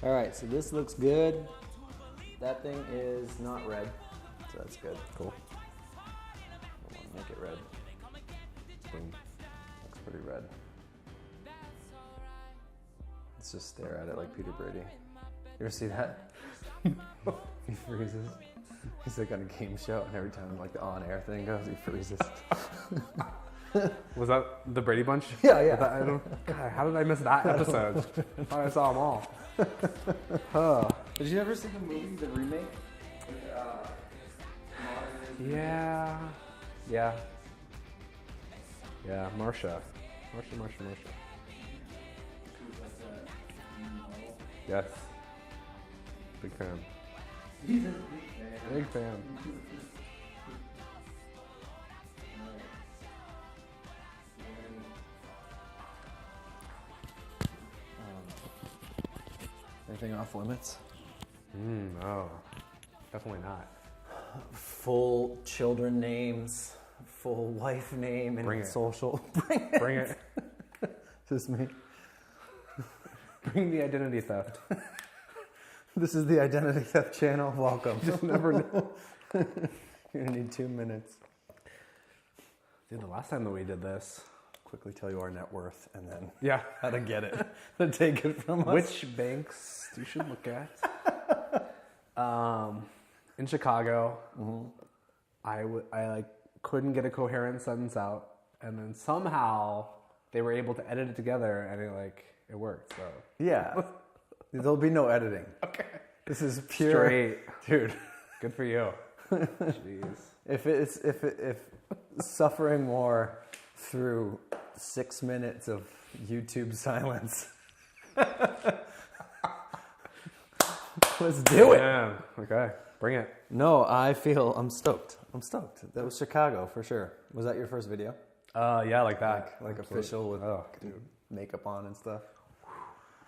All right, so this looks good. That thing is not red, so that's good. Cool. I want to make it red. Boom. Looks pretty red. Let's just stare at it like Peter Brady. You ever see that? He freezes. He's like on a game show, and every time like the on-air thing goes, he freezes. Was that the Brady Bunch? Yeah, yeah. God, how did I miss that episode? I thought I saw them all. Did you ever see the movie, the remake? Yeah. Marsha. Yes. Big fan. Big fan. Anything off limits? No. Definitely not. Full children names, full wife name, and Bring it. social. Bring it. Just me. Bring the identity theft. This is the Identity Theft Channel. Welcome. Just never know. You're gonna need 2 minutes. Dude, the last time that we did this. Quickly tell you our net worth and then Yeah. how to get it. To take it from us. Which banks you should look at? In Chicago, I couldn't get a coherent sentence out, and then somehow they were able to edit it together, and it worked. So Yeah. There'll be no editing. okay, This is pure. straight, Dude. good for you. Jeez. If suffering more through 6 minutes of YouTube silence. Let's do it. Yeah. Okay. Bring it. No, I'm stoked. That was Chicago for sure. Was that your first video? Yeah, like that. Like Absolutely. official with Oh, dude. makeup on and stuff?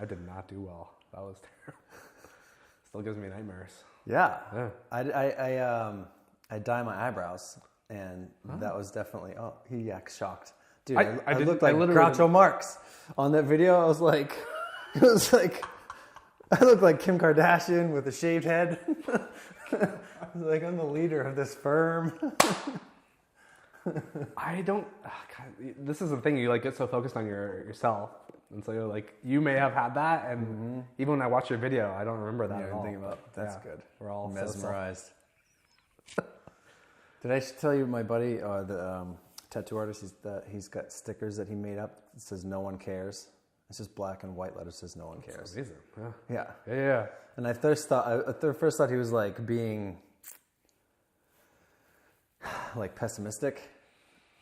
I did not do well. That was terrible. Still gives me nightmares. Yeah. Yeah. I dye my eyebrows, and that was definitely. Oh, he acts shocked, dude. I I didn't- looked I like literally Groucho Marx on that video. I was like, I looked like Kim Kardashian with a shaved head. I was like, I'm the leader of this firm. I don't. God, this is the thing. You get so focused on yourself, and so you may have had that, and even when I watch your video, I don't remember that Yeah, at all. thinking about that's Yeah, good. We're all Mesmerized. Did I tell you my buddy, the tattoo artist? He's got stickers that he made up. It says "No one cares." It's just black and white letters. Says "No one That's cares." amazing. Yeah. Yeah. Yeah. And I first thought he was being pessimistic,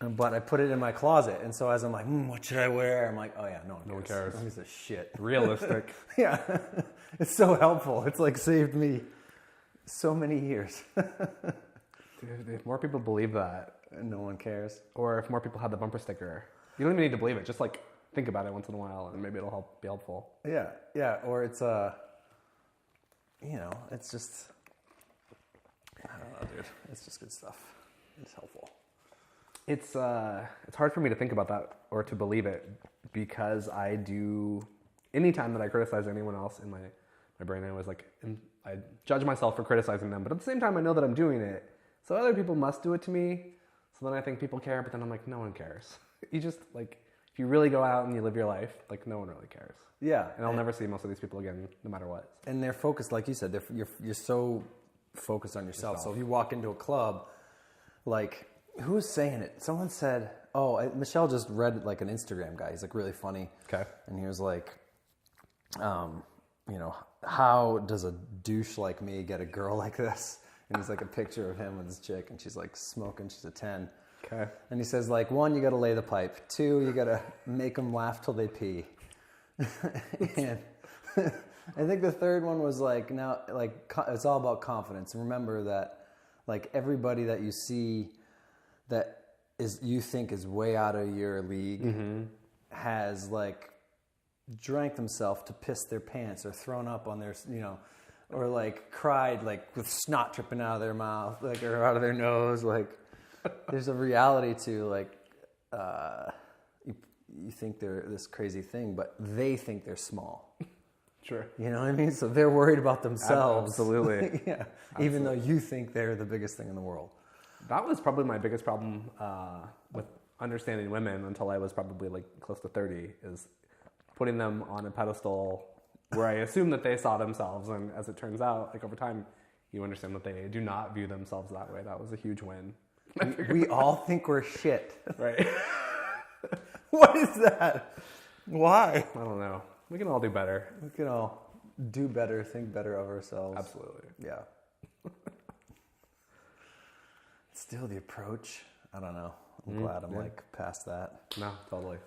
but I put it in my closet, and so as I'm like, what should I wear? I'm like, oh yeah, no one cares. Who gives a shit? Realistic. Yeah, it's so helpful. It's saved me so many years. Dude, if more people believe that, And no one cares. or if more people had the bumper sticker, you don't even need to believe it. Just think about it once in a while, and maybe it'll be helpful. Yeah. Or it's it's just, I don't know, dude. It's just good stuff. It's helpful. It's hard for me to think about that or to believe it, because I do. Anytime that I criticize anyone else in my brain, I was I judge myself for criticizing them, but at the same time, I know that I'm doing it, so other people must do it to me. So then I think people care, but then I'm like, no one cares. You just if you really go out and you live your life, no one really cares. Yeah. And I'll never see most of these people again, no matter what. And they're focused, like you said, you're so focused on yourself. So if you walk into a club, who was saying it? Someone said, Michelle just read an Instagram guy. He's really funny. Okay. And he was like, how does a douche like me get a girl like this? And he's a picture of him with his chick, and she's smoking. She's a 10. Okay. And he says 1, you got to lay the pipe. 2, you got to make them laugh till they pee. And I think the third one was it's all about confidence. Remember that everybody that you see that you think is way out of your league has drank themselves to piss their pants or thrown up on their, or cried with snot dripping out of their mouth or out of their nose. There's a reality to you think they're this crazy thing, but they think they're small. Sure. You know what I mean? So they're worried about themselves. Absolutely. Yeah. Absolutely. Even though you think they're the biggest thing in the world. That was probably my biggest problem with understanding women until I was probably like close to 30, is putting them on a pedestal where I assumed that they saw themselves. And as it turns out, like over time, you understand that they do not view themselves that way. That was a huge win. We all think we're shit. Right. What is that? Why? I don't know. We can all do better. We can all do better, think better of ourselves. Absolutely. Yeah. Still the approach. I don't know. I'm glad I'm like past that. No, totally.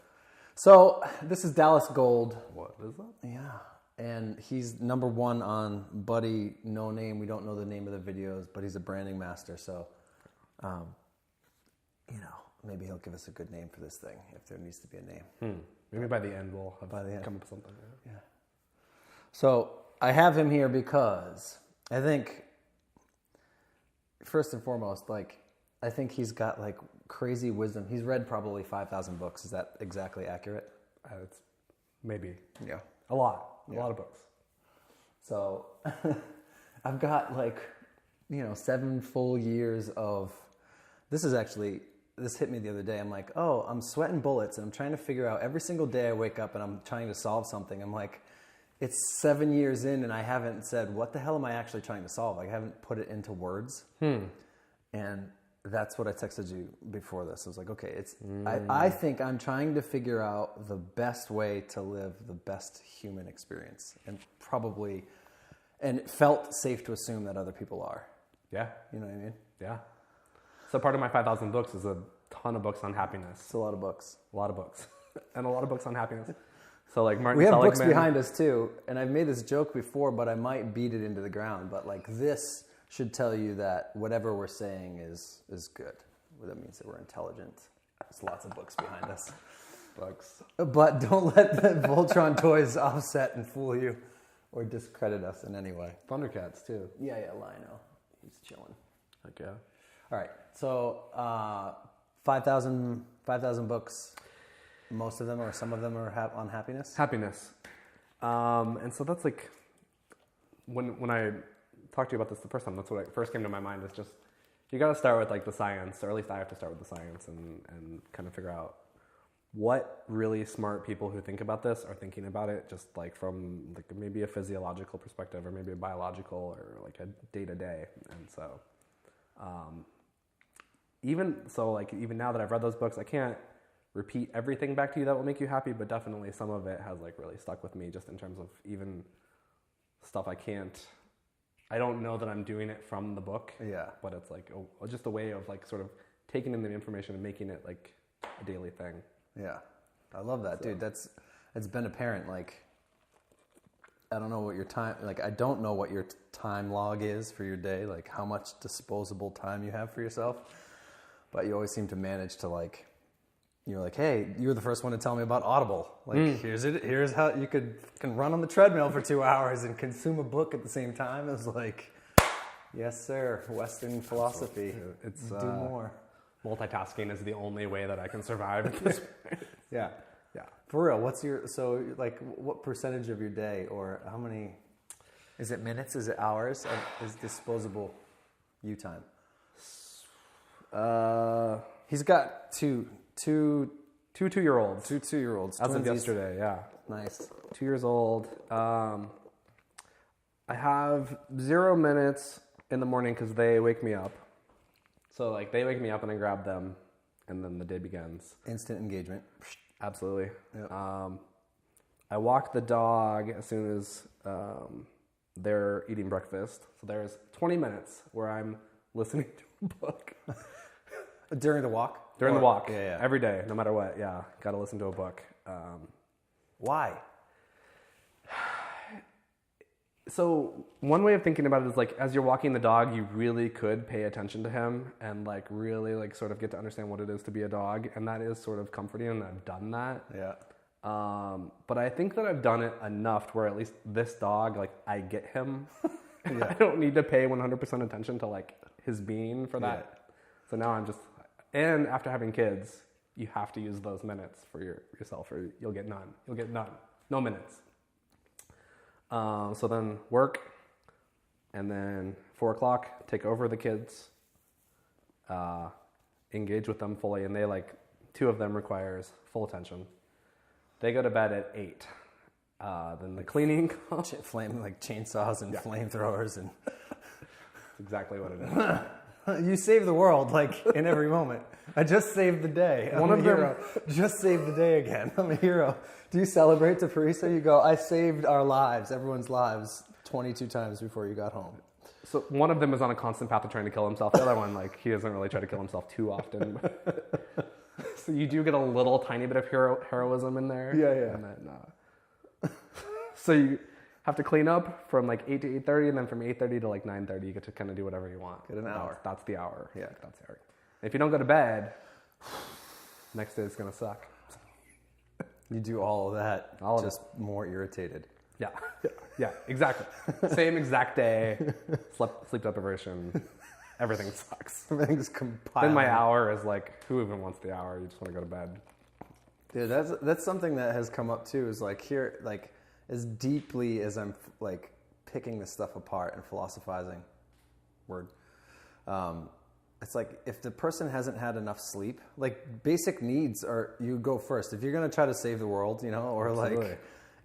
So this is Dallas Gold. What is that? Yeah. And he's number one on Buddy No Name. We don't know the name of the videos, but he's a branding master. So, you know, maybe he'll give us a good name for this thing if there needs to be a name. Maybe by the end we'll have By the end. come up with something. Yeah. So I have him here because I think, first and foremost, like, I think he's got like crazy wisdom. He's read probably 5,000 books. Is that exactly accurate? It's maybe Yeah. a lot of books. So I've got like, 7 full years of, this hit me the other day. I'm like, oh, I'm sweating bullets and I'm trying to figure out every single day I wake up and I'm trying to solve something. I'm like, it's 7 years in and I haven't said, what the hell am I actually trying to solve? Like, I haven't put it into words. And that's what I texted you before this. I was like, okay, I think I'm trying to figure out the best way to live the best human experience, and it felt safe to assume that other people are. Yeah. You know what I mean? Yeah. So part of my 5,000 books is a ton of books on happiness. It's a lot of books. A lot of books. And a lot of books on happiness. So like Martin We have Seligman. books behind us too, and I've made this joke before, but I might beat it into the ground. But like, this should tell you that whatever we're saying is good. Well, that means that we're intelligent. There's lots of books behind us. Books. But don't let the Voltron toys offset and fool you or discredit us in any way. Thundercats too. Yeah, Lionel. He's chilling. Okay. All right. So 5,000 books. Most of them or some of them are on happiness? Happiness. And so that's like, when I talked to you about this the first time, that's what first came to my mind, is just, you got to start with like the science, or at least I have to start with the science and kind of figure out what really smart people who think about this are thinking about it, just like from like maybe a physiological perspective or maybe a biological or like a day-to-day. And so even now that I've read those books, I can't repeat everything back to you that will make you happy, but definitely some of it has like really stuck with me, just in terms of even stuff I don't know that I'm doing it from the book. Yeah. But it's like just a way of like sort of taking in the information and making it like a daily thing. Yeah. I love that, dude. It's been apparent. Like, I don't know what your time log is for your day, like how much disposable time you have for yourself, but you always seem to manage to like, you're like, hey, you were the first one to tell me about Audible. Like, here's how you can run on the treadmill for 2 hours and consume a book at the same time. It was like, yes, sir. Western philosophy. It's do more. Multitasking is the only way that I can survive at this point. Yeah. For real, what percentage of your day, or how many, is it minutes, is it hours, is disposable you time? He's got two 2-2-year-olds. 2 2-year-olds. As of yesterday, yeah. Nice. 2 years old. I have 0 minutes in the morning because they wake me up. So like they wake me up and I grab them, and then the day begins. Instant engagement. Absolutely. Yep. I walk the dog as soon as they're eating breakfast. So there's 20 minutes where I'm listening to a book. During the walk? During the walk. Yeah. Every day, no matter what. Yeah. Got to listen to a book. Why? So one way of thinking about it is like, as you're walking the dog, you really could pay attention to him and like really like sort of get to understand what it is to be a dog. And that is sort of comforting, and I've done that. Yeah. But I think that I've done it enough to where at least this dog, like I get him. Yeah. I don't need to pay 100% attention to like his being for that. Yeah. So now I'm just, and after having kids, you have to use those minutes for yourself, or you'll get none. You'll get none. No minutes. So then work, and then 4 o'clock, take over the kids, engage with them fully, and they like 2 of them requires full attention. They go to bed at 8. Then the cleaning, Flame like chainsaws and flamethrowers and. That's exactly what it is. You save the world like in every moment. I just saved the day. I'm a hero. Just saved the day again. I'm a hero. Do you celebrate to Teresa? You go, I saved our lives, everyone's lives, 22 times before you got home. So one of them is on a constant path of trying to kill himself. The other one, like, he doesn't really try to kill himself too often. So you do get a little tiny bit of heroism in there. Yeah. And then, so you have to clean up from like 8 to 8:30, and then from 8:30 to like 9:30, you get to kind of do whatever you want. Get an hour. That's the hour. Yeah. That's the hour. If you don't go to bed, next day it's going to suck. You do all of that, All of just more irritated. Yeah, exactly. Same exact day, sleep deprivation, everything sucks. Everything's compiled. Then my hour is like, who even wants the hour? You just want to go to bed. Yeah, that's something that has come up too. Is like here, like as deeply as I'm like picking this stuff apart and philosophizing, it's like if the person hasn't had enough sleep, like basic needs are you go first. If you're gonna try to save the world, or Absolutely. like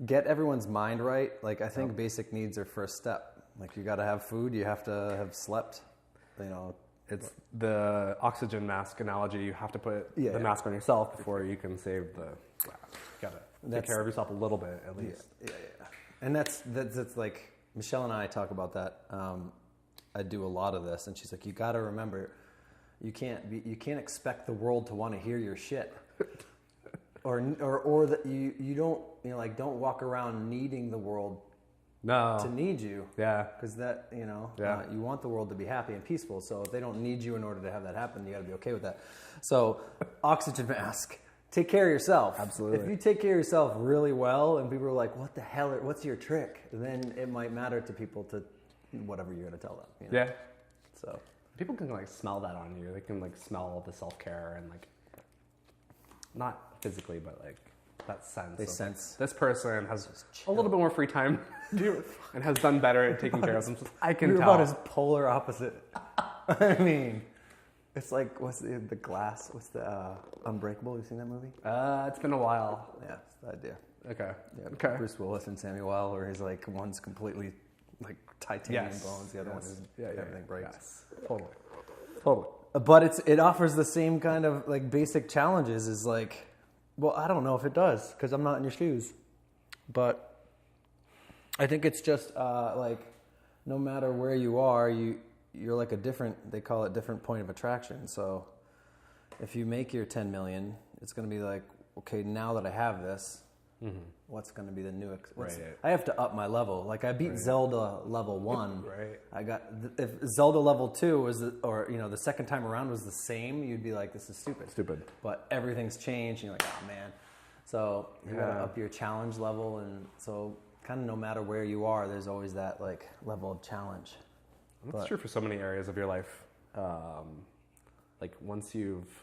get everyone's mind right. Like I think basic needs are first step. Like you got to have food, you have to have slept. It's the oxygen mask analogy. You have to put the mask on yourself before you can save the glass. You gotta take care of yourself a little bit at least. Yeah. And that's like Michelle and I talk about that. I do a lot of this, and she's like, you got to remember, you can't expect the world to want to hear your shit, or that you don't don't walk around needing the world to need you. Yeah. Because that, you want the world to be happy and peaceful. So if they don't need you in order to have that happen, you got to be okay with that. So oxygen mask, take care of yourself. Absolutely. If you take care of yourself really well and people are like, what the hell, what's your trick? Then it might matter to people to whatever you're going to tell them. Yeah. So people can like smell that on you. They can like smell the self-care and like, not physically, but like, that sense. They of, sense. Like, this person has a little bit more free time and has done better at taking care of themselves. I can You're tell. about as polar opposite. I mean, it's like, what's the glass? What's the Unbreakable? You seen that movie? It's been a while. Yeah, it's the idea. Okay. Yeah, Okay. Bruce Willis and Samuel L. where he's like, one's completely like titanium bones, the other one is everything breaks. Yes. Totally. But it offers the same kind of like basic challenges as like, well, I don't know if it does because I'm not in your shoes, but I think it's just like no matter where you are, you're like they call it different point of attraction. So if you make your 10 million, it's going to be like, okay, now that I have this, what's going to be the new? I have to up my level. Like I beat Zelda level 1. Right. If Zelda level 2 was, the second time around was the same, you'd be like, this is stupid. But everything's changed, and you're like, oh man. So you got to up your challenge level, and so kind of no matter where you are, there's always that like level of challenge. That's true for so many areas of your life. Like once you've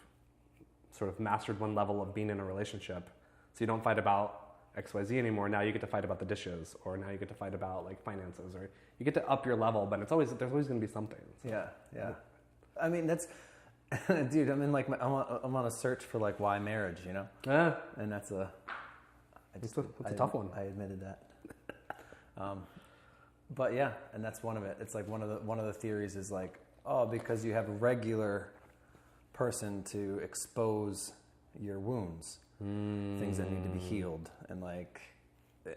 sort of mastered one level of being in a relationship, so you don't fight about XYZ anymore. Now you get to fight about the dishes, or now you get to fight about like finances, or you get to up your level. But there's always going to be something. So. Yeah. I mean, that's, dude. I'm in like I'm on a search for like why marriage, Yeah. And that's a tough one. I admitted that. But yeah, and that's one of it. It's like one of the theories is like, oh, because you have a regular person to expose your wounds, things that need to be healed, and like,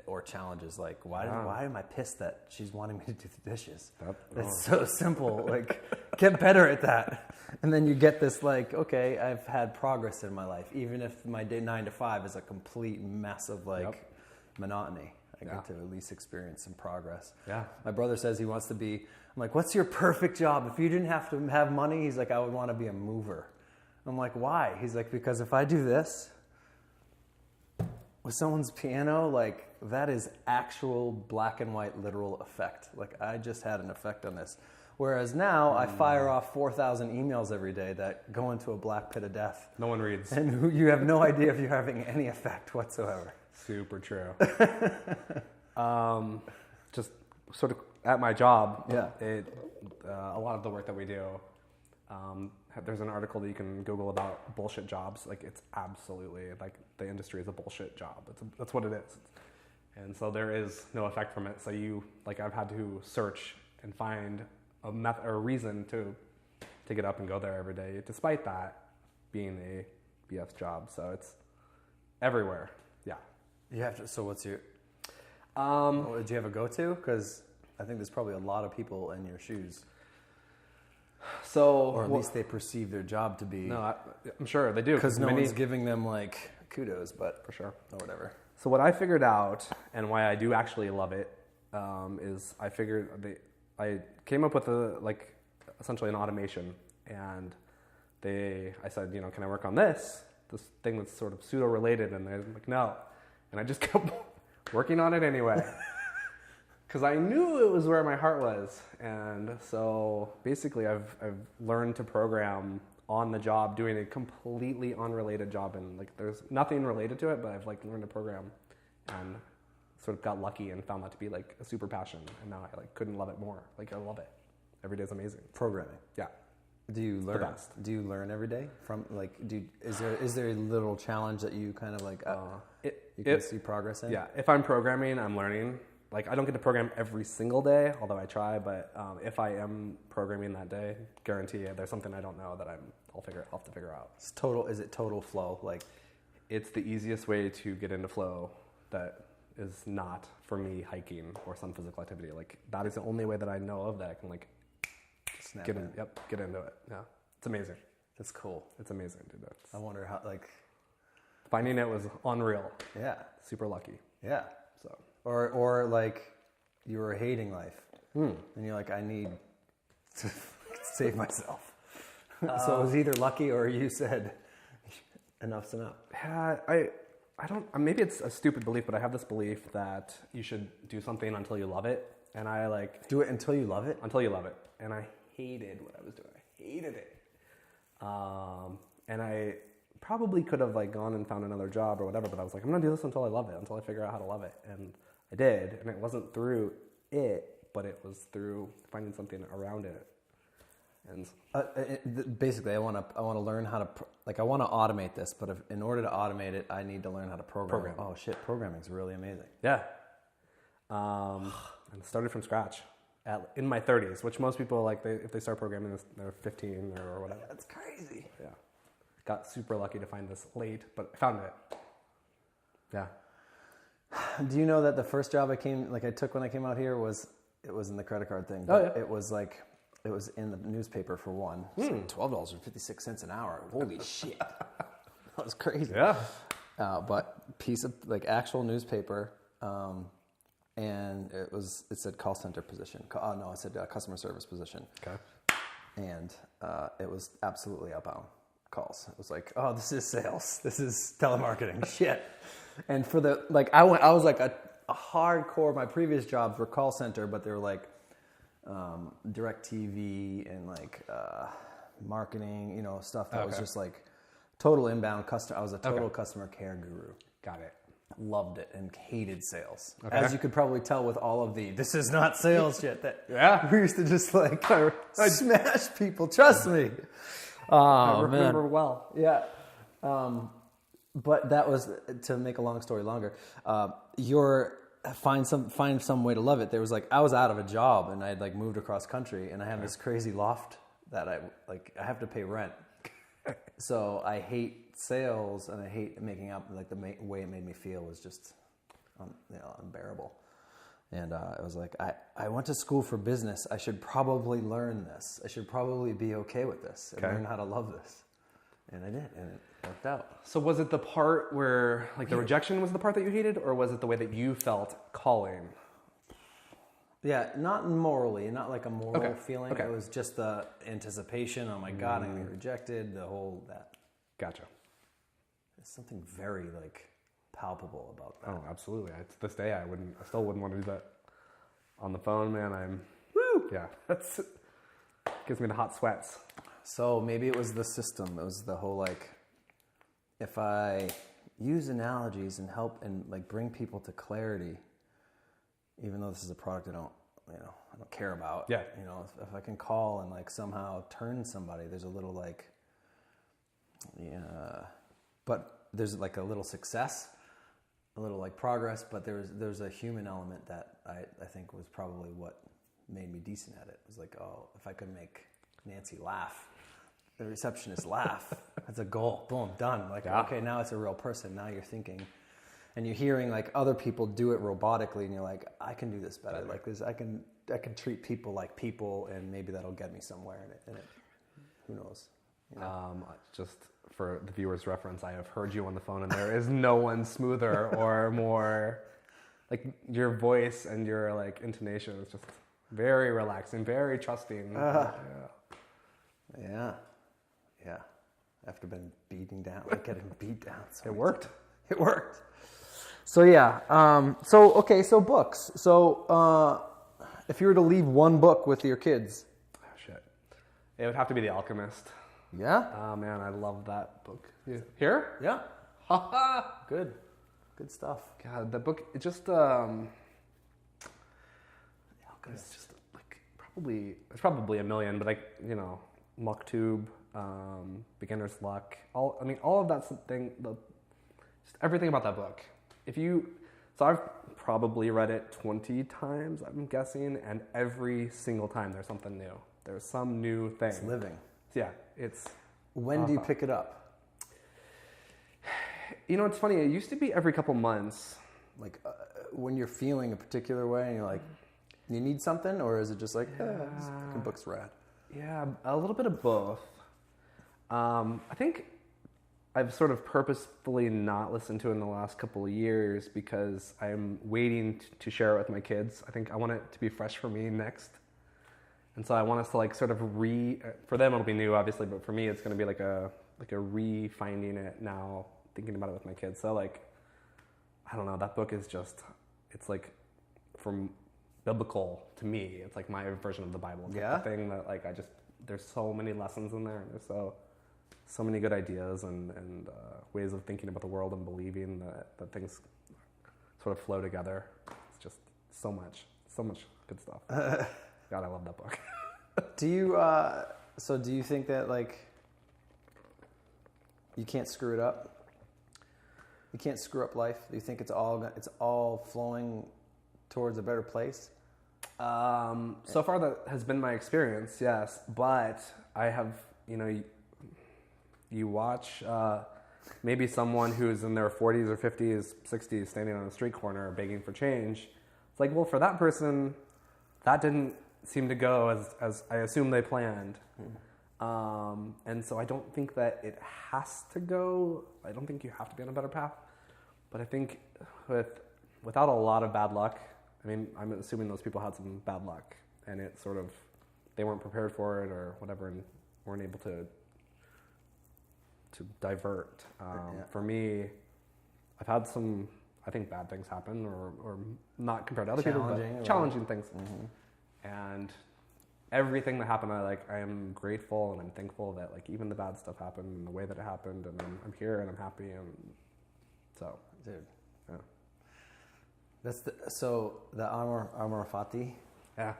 or challenges like, why am I pissed that she's wanting me to do the dishes? That's so simple. Like, get better at that, and then you get this like, okay, I've had progress in my life, even if my day 9 to 5 is a complete mess of like monotony. I get to at least experience some progress. Yeah. My brother says he wants to be, I'm like, what's your perfect job? If you didn't have to have money, he's like, I would want to be a mover. I'm like, why? He's like, because if I do this with someone's piano, like that is actual black and white literal effect. Like I just had an effect on this. Whereas now I fire off 4,000 emails every day that go into a black pit of death. No one reads. And you have no idea if you're having any effect whatsoever. Super true. Just sort of at my job, a lot of the work that we do, there's an article that you can Google about bullshit jobs. Like, it's absolutely, like, the industry is a bullshit job. That's what it is. And so there is no effect from it. So I've had to search and find a method or a reason to get up and go there every day, despite that being a BS job. So it's everywhere. Yeah. You have to. So what's your? Do you have a go-to? Because I think there's probably a lot of people in your shoes. So, or at least they perceive their job to be. No, I'm sure they do. Because no one's giving them like kudos, but for sure, or whatever. So what I figured out, and why I do actually love it, is I came up with essentially an automation, and I said, can I work on this thing that's sort of pseudo related, and they're like, no, and I just kept working on it anyway, because I knew it was where my heart was, and so basically I've learned to program on the job, doing a completely unrelated job, and like there's nothing related to it, but I've like learned to program, and sort of got lucky and found that to be like a super passion, and now I like couldn't love it more. Like I love it. Every day is amazing. Programming. Yeah. Do you learn? The best. Do you learn every day from like? Is there a little challenge that you kind of like you can see progress in? Yeah. If I'm programming, I'm learning. Like I don't get to program every single day, although I try. But if I am programming that day, guarantee there's something I don't know that I'll have to figure out. Is it total flow? Like, it's the easiest way to get into flow. That is not for me hiking or some physical activity. Like that is the only way that I know of that I can like get into it. Yeah, it's amazing. That's cool. It's amazing, dude. I wonder how finding it was unreal. Yeah, super lucky. Yeah. So or like you were hating life, and you're like, I need to save myself. So it was either lucky or you said enough's enough. Yeah, I don't. Maybe it's a stupid belief, but I have this belief that you should do something until you love it, and I do it until you love it. Until you love it, and I hated what I was doing. I hated it, and I probably could have like gone and found another job or whatever, but I was like, I'm gonna do this until I love it, until I figure out how to love it, and I did, and it wasn't through it, but it was through finding something around it. And basically, I want to learn how to I want to automate this, but in order to automate it, I need to learn how to program. Oh shit, programming is really amazing. Yeah, and started from scratch in my 30s, which most people if they start programming, they're 15 or whatever. That's crazy. Yeah, got super lucky to find this late, but I found it. Yeah. Do you know that the first job I took when I came out here it was in the credit card thing? Oh yeah. It was in the newspaper for one. $12.56 an hour. Holy shit. That was crazy. Yeah. But piece of actual newspaper, and it said call center position. It said customer service position. Okay. And it was absolutely outbound calls. It was like, oh, this is sales. This is telemarketing. Shit. And for I was like a hardcore. My previous jobs were call center, but they were like DirecTV and marketing, stuff that was just like total inbound customer. I was a total customer care guru. Got it. Loved it and hated sales. Okay. As you could probably tell with all of this is not sales shit that yeah. we used to just smash people. Trust me. I remember well. Yeah. But that was, to make a long story longer, find some way to love it. There was I was out of a job and I had moved across country and I have this crazy loft that I have to pay rent. So I hate sales and I hate making up. The way it made me feel was just unbearable. And I was like, I went to school for business. I should probably learn this. I should probably be okay with this and learn how to love this. And I did, and it worked out. So was it the part where, the rejection was the part that you hated, or was it the way that you felt calling? Yeah, not morally, not like a moral feeling. Okay. It was just the anticipation. Oh my God, I'm going to be rejected. The whole that. Gotcha. There's something very palpable about that. Oh, absolutely. To this day, I still wouldn't want to do that on the phone, man. Woo! Yeah. That's Gives me the hot sweats. So maybe it was the system. It was the whole like, if I use analogies and help and like bring people to clarity, even though this is a product I don't care about. Yeah. You know, if I can call and like somehow turn somebody, there's a little like, yeah, but there's like a little success, a little like progress, but there's a human element that I think was probably what made me decent at it. It was like, oh, if I could make Nancy laugh, the receptionist laugh, that's a goal. Boom, done. Like, okay, now it's a real person. Now you're thinking, and you're hearing like other people do it robotically, and you're like, I can do this better. Like this, I can treat people like people, and maybe that'll get me somewhere. And it who knows? You know? Just for the viewer's reference, I have heard you on the phone, and there is no one smoother or more, like your voice and your like intonation is just very relaxing, very trusting. Yeah. After being beaten down, like getting beat down. It worked. It worked. So yeah. So books. So if you were to leave one book with your kids, Shit, it would have to be The Alchemist. yeah. Oh man, I love that book. Here? Yeah. Haha. Good stuff. God, the book, it just, it's just like it's probably a million, but like, you know, Maktub, Beginner's Luck, all of that thing, just everything about that book. So I've probably read it 20 times, I'm guessing, and every single time there's something new. There's some new thing. It's living. Yeah, it's... When do you pick it up? You know, it's funny, it used to be every couple months. Like when you're feeling a particular way and you're like, you need something, or is it just like, this fucking book's rad? Yeah, a little bit of both. I think I've sort of purposefully not listened to it in the last couple of years because I'm waiting to share it with my kids. I think I want it to be fresh for me next. And so I want us to like sort of for them it'll be new obviously, but for me it's going to be like a re-finding it now, thinking about it with my kids. So like, I don't know, that book is just, it's like from biblical to me. It's like my version of the Bible. It's like the thing that like there's so many lessons in there, and there's so many good ideas and ways of thinking about the world and believing that things sort of flow together. It's just so much good stuff. God, I love that book. Do you think that like you can't screw it up? You can't screw up life? Do you think it's all flowing towards a better place? So far that has been my experience, yes. But I have, you watch maybe someone who's in their 40s or 50s, 60s standing on a street corner begging for change. It's like, well, for that person, that didn't seem to go as I assume they planned. And so I don't think that it has to go. I don't think you have to be on a better path. But I think without a lot of bad luck, I mean, I'm assuming those people had some bad luck, and it sort of, they weren't prepared for it or whatever, and weren't able to divert. For me, I've had some, I think, bad things happen, or not compared to other people, but challenging things. Mm-hmm. And everything that happened, I am grateful and I'm thankful that like even the bad stuff happened in the way that it happened, and I'm here and I'm happy, and so, dude. Yeah. That's the Amor Fati. Yeah.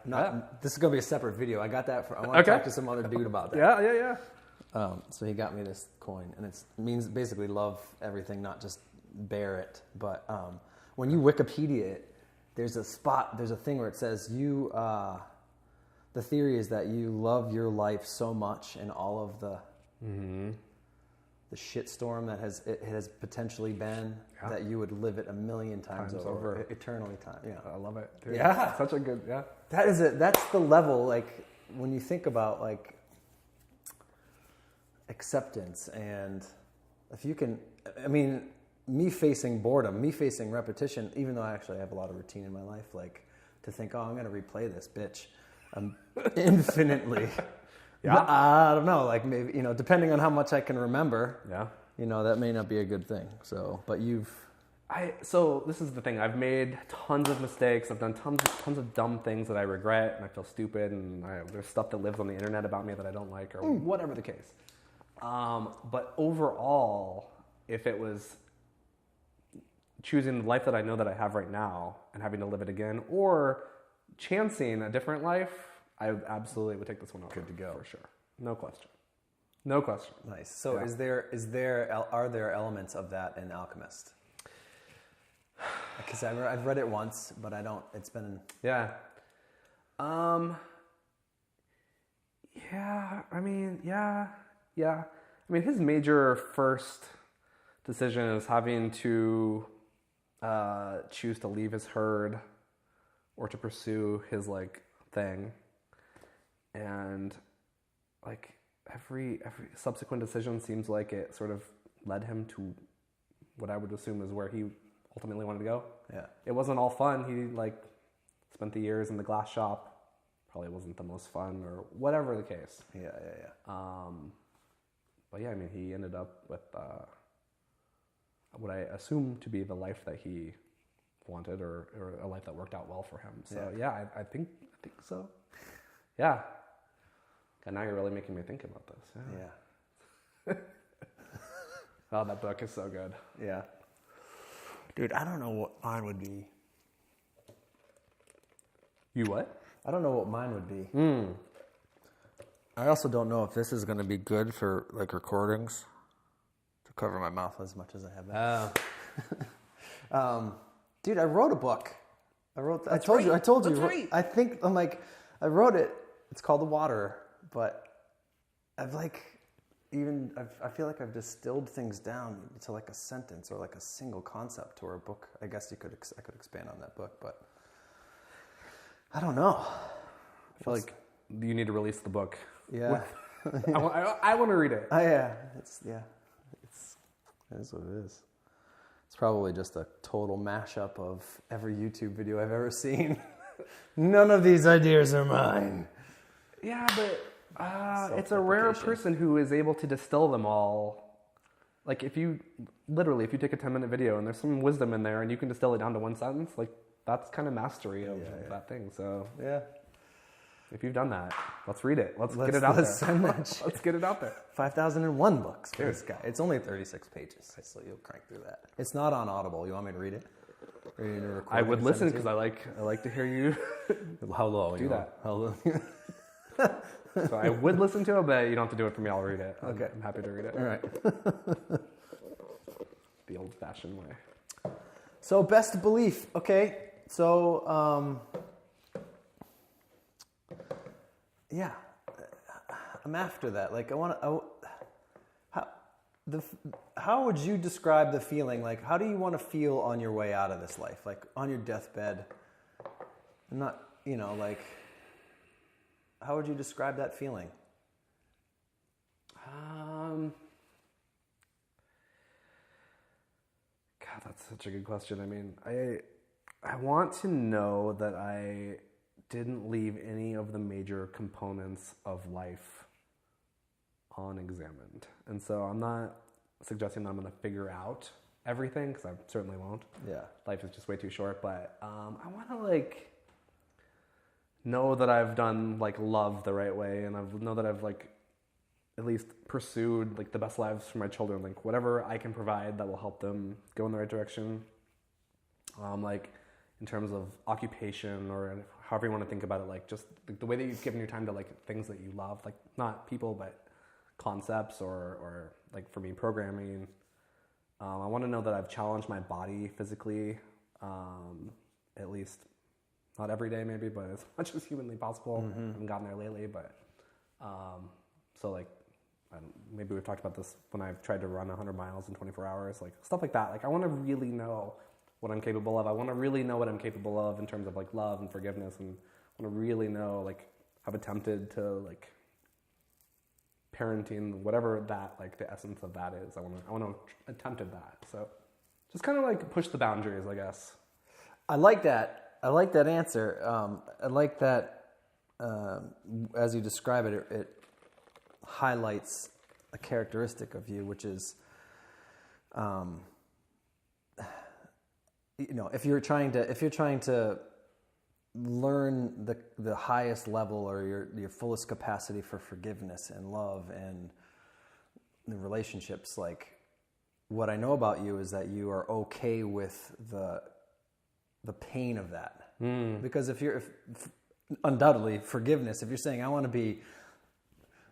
This is gonna be a separate video. I got that I want to talk to some other dude about that. Yeah. So he got me this coin, and it means basically love everything, not just bear it. But when you Wikipedia it, there's a thing where it says the theory is that you love your life so much and all of the shitstorm that it has potentially been, that you would live it a million times over. Eternally time. Yeah. I love it. Dude. Yeah. Such a good, yeah. That's the level, like, when you think about, like, acceptance, and if you can, I mean, me facing boredom, me facing repetition, even though I actually have a lot of routine in my life, like, to think, I'm going to replay this, bitch, infinitely. Yeah. But I don't know, like, maybe, depending on how much I can remember, yeah, that may not be a good thing. So, but So this is the thing. I've made tons of mistakes. I've done tons of dumb things that I regret, and I feel stupid. And there's stuff that lives on the internet about me that I don't like, or whatever the case. But overall, if it was choosing the life that I know that I have right now and having to live it again, or chancing a different life, I absolutely would take this one over. Good to go. For sure. No question. No question. Nice. So Yeah. are there elements of that in Alchemist? Because I've read it once, but I don't. It's been Yeah. Yeah. I mean, yeah. I mean, his major first decision is having to choose to leave his herd or to pursue his like thing, and like every subsequent decision seems like it sort of led him to what I would assume is where he ultimately wanted to go. Yeah. It wasn't all fun. He like spent the years in the glass shop. Probably wasn't the most fun, or whatever the case. Yeah. But yeah, I mean, he ended up with what I assume to be the life that he wanted, or a life that worked out well for him. So yeah, I think so. Yeah. And now you're really making me think about this. Yeah. Oh, that book is so good. Yeah. Dude, I don't know what mine would be. You what? I don't know what mine would be. I also don't know if this is going to be good for like recordings. To cover my mouth as much as I have that. Dude, I wrote a book. I told you. That's right. I think I wrote it. It's called The Water, but I've I feel like I've distilled things down to like a sentence or like a single concept or a book. I guess I could expand on that book, but I don't know. I feel like you need to release the book. Yeah. I want to read it. Yeah. It is what it is. It's probably just a total mashup of every YouTube video I've ever seen. None of these ideas are mine. Yeah, but it's a rare person who is able to distill them all. Like if you take a 10-minute video and there's some wisdom in there and you can distill it down to one sentence, like that's kind of mastery of that thing. So yeah. If you've done that, let's read it. Let's get it out there. Send that Let's get it out there. 5,001 books for this guy. It's only 36 pages, so you'll crank through that. It's not on Audible. You want me to read it? Or you need to record I would and listen send it because to I like to hear you How low? do that. How low? So I would listen to it, but you don't have to do it for me. I'll read it. Okay. I'm happy to read it. All right. The old-fashioned way. So best belief. Okay. So yeah, I'm after that. Like how would you describe the feeling? Like, how do you want to feel on your way out of this life? Like on your deathbed? Not, like, how would you describe that feeling? God, that's such a good question. I mean, I want to know that I didn't leave any of the major components of life unexamined. And so I'm not suggesting that I'm going to figure out everything, because I certainly won't. Yeah. Life is just way too short. But I want to know that I've done love the right way, and I know that I've at least pursued the best lives for my children, whatever I can provide that will help them go in the right direction. In terms of occupation, or however you want to think about it, just the way that you've given your time to things that you love, not people but concepts, or for me, programming. I want to know that I've challenged my body physically, at least not every day maybe, but as much as humanly possible. I haven't gotten there lately, but maybe we've talked about this when I've tried to run 100 miles in 24 hours, stuff like that. I want to really know what I'm capable of. I want to really know what I'm capable of in terms of love and forgiveness, and I want to really know I've attempted to parenting, whatever that the essence of that is. I want to attempt at that. So just kind of push the boundaries, I guess. I like that. I like that answer. I like that as you describe it, it highlights a characteristic of you, which is you know, if you're trying to learn the highest level or your fullest capacity for forgiveness and love and the relationships, like what I know about you is that you are okay with the pain of that. Because if undoubtedly forgiveness, if you're saying I want to be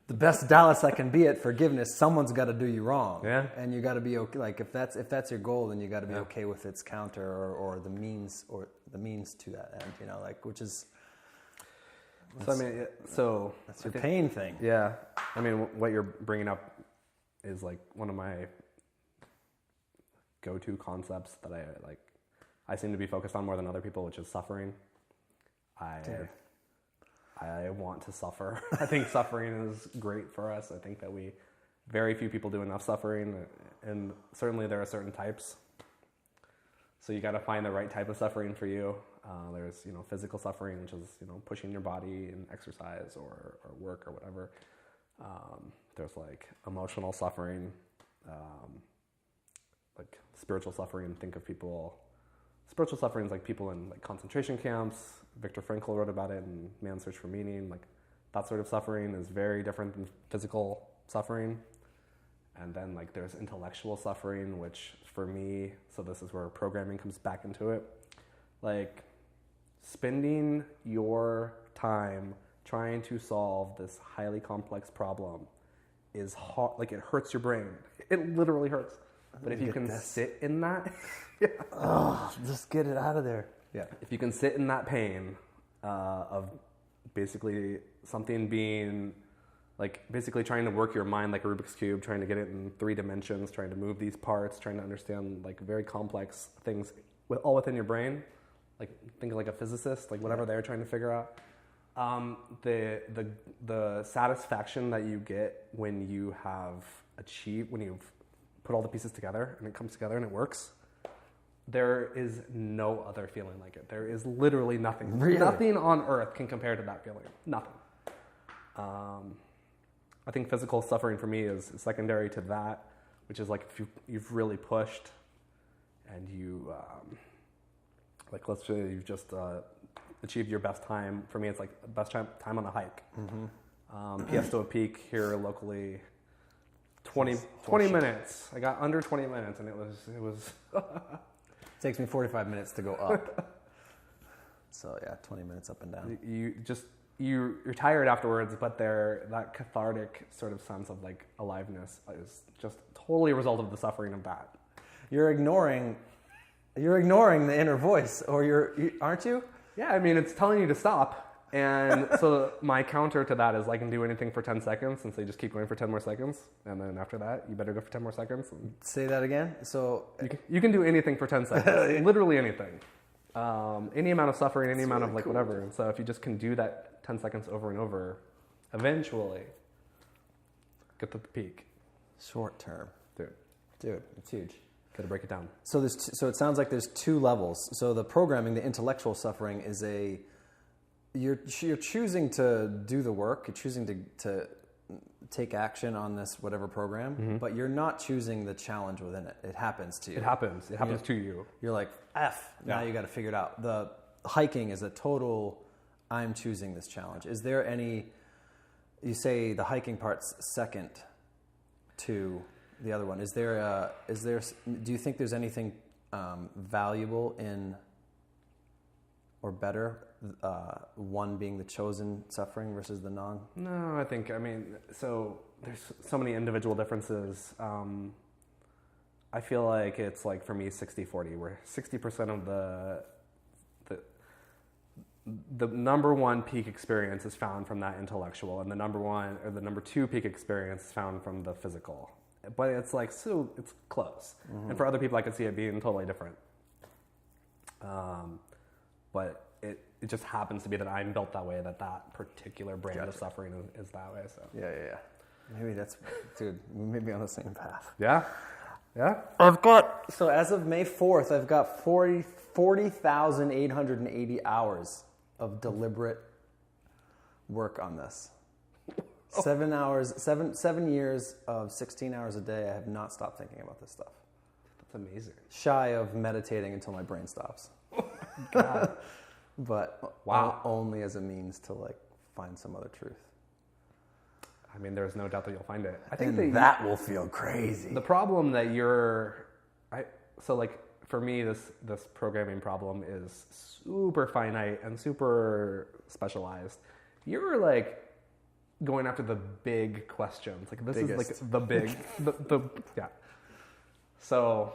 the best Dallas I can be at forgiveness, someone's got to do you wrong. Yeah. And you got to be okay. Like if that's your goal, then you got to be okay with its counter or the means to that end. You know, like which is. So I mean, so that's your pain thing. Yeah, I mean, what you're bringing up is like one of my go-to concepts that I seem to be focused on more than other people, which is suffering. I want to suffer. I think suffering is great for us. I think that very few people do enough suffering, and certainly there are certain types. So you got to find the right type of suffering for you. There's, you know, physical suffering, which is, you know, pushing your body in exercise or work or whatever. There's like emotional suffering, like spiritual suffering. Think of spiritual suffering is like people in like concentration camps. Viktor Frankl wrote about it in Man's Search for Meaning. Like that sort of suffering is very different than physical suffering. And then like there's intellectual suffering, which for me, so this is where programming comes back into it. Like spending your time trying to solve this highly complex problem is hard. Like it hurts your brain. It literally hurts. But if you can sit in that, just get it out of there. Yeah. If you can sit in that pain of basically something being like basically trying to work your mind like a Rubik's Cube, trying to get it in 3 dimensions, trying to move these parts, trying to understand like very complex things all within your brain, like think of like a physicist, like whatever they're trying to figure out. The satisfaction that you get when you've put all the pieces together and it comes together and it works, there is no other feeling like it. There is literally nothing. Really? Nothing on earth can compare to that feeling. Nothing. I think physical suffering for me is secondary to that, which is like if you've really pushed and you, like let's say you've just achieved your best time. For me, it's like best time on a hike. Piesto Peak here locally, 20 minutes. I got under 20 minutes and it was It takes me 45 minutes to go up. So yeah, 20 minutes up and down. You're tired afterwards, but that cathartic sort of sense of like aliveness is just totally a result of the suffering of that. You're ignoring the inner voice, or aren't you? Yeah, I mean, it's telling you to stop. And so my counter to that is I can do anything for 10 seconds and say just keep going for 10 more seconds. And then after that, you better go for 10 more seconds. Say that again. So you can do anything for 10 seconds, literally anything. Any amount of suffering, any amount of like whatever. And so if you just can do that 10 seconds over and over, eventually get to the peak. Short term. Dude, it's huge. Got to break it down. So it sounds like there's 2 levels. So the programming, the intellectual suffering is you're choosing to do the work, you're choosing to take action on this whatever program, but you're not choosing the challenge within it. It happens to you. It happens to you. You're like, now you got to figure it out. The hiking is a total, I'm choosing this challenge. Is there you say the hiking part's second to the other one. Do you think there's anything valuable in or better, one being the chosen suffering versus the non? No, so there's so many individual differences. I feel like it's like for me 60-40, where 60% of the number one peak experience is found from that intellectual, and the number 2 peak experience is found from the physical. But it's like, so it's close. And for other people, I could see it being totally different. But it just happens to be that I'm built that way, that particular brand of suffering is that way. So Yeah. Maybe we may be on the same path. Yeah. So as of May 4th, I've got 40,880 hours of deliberate work on this. 7 years of 16 hours a day. I have not stopped thinking about this stuff. That's amazing. Shy of meditating until my brain stops. God. But Wow. only as a means to like find some other truth. I mean, there's no doubt that you'll find it. I think And that will feel crazy. the problem that so like for me, this programming problem is super finite and super specialized. You're like going after the big questions. Like this Biggest. is like the big, yeah. So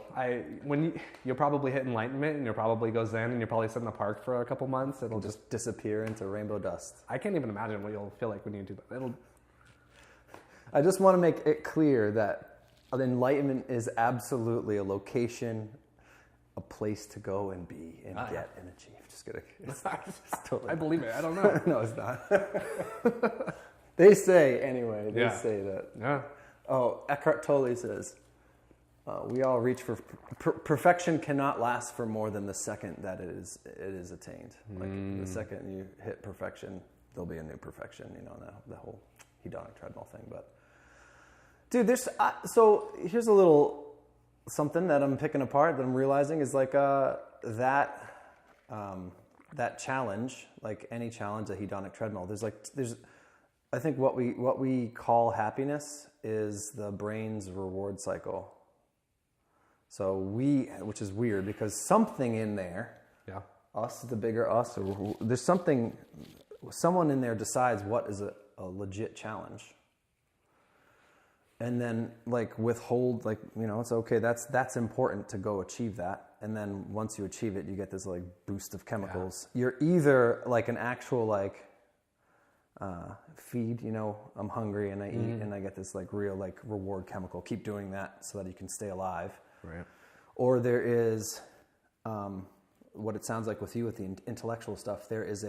you'll probably hit enlightenment, and you'll probably go zen, and you'll probably sit in the park for a couple months. It'll just, disappear into rainbow dust. I can't even imagine what you'll feel like when you do that. I just want to make it clear that enlightenment is absolutely a location, a place to go and be and get and achieve. Just kidding. It's totally I believe it. I don't know. no, it's not. They say, anyway, they say that. Yeah. Oh, Eckhart Tolle says, we all reach for... perfection cannot last for more than the second that it is attained. Like the second you hit perfection, there'll be a new perfection, the whole hedonic treadmill thing. But, dude, so here's a little something that I'm picking apart that I'm realizing is like that challenge, like any challenge, a hedonic treadmill, there's I think what we call happiness is the brain's reward cycle. So which is weird because something in there, us, the bigger us, or there's someone in there decides what is a legit challenge. And then like withhold, like, it's okay, that's important to go achieve that. And then once you achieve it, you get this like boost of chemicals. Yeah. You're either like an actual like feed, I'm hungry and I eat and I get this like real like reward chemical. Keep doing that so that you can stay alive. Right. Or there is what it sounds like with you with the intellectual stuff. There is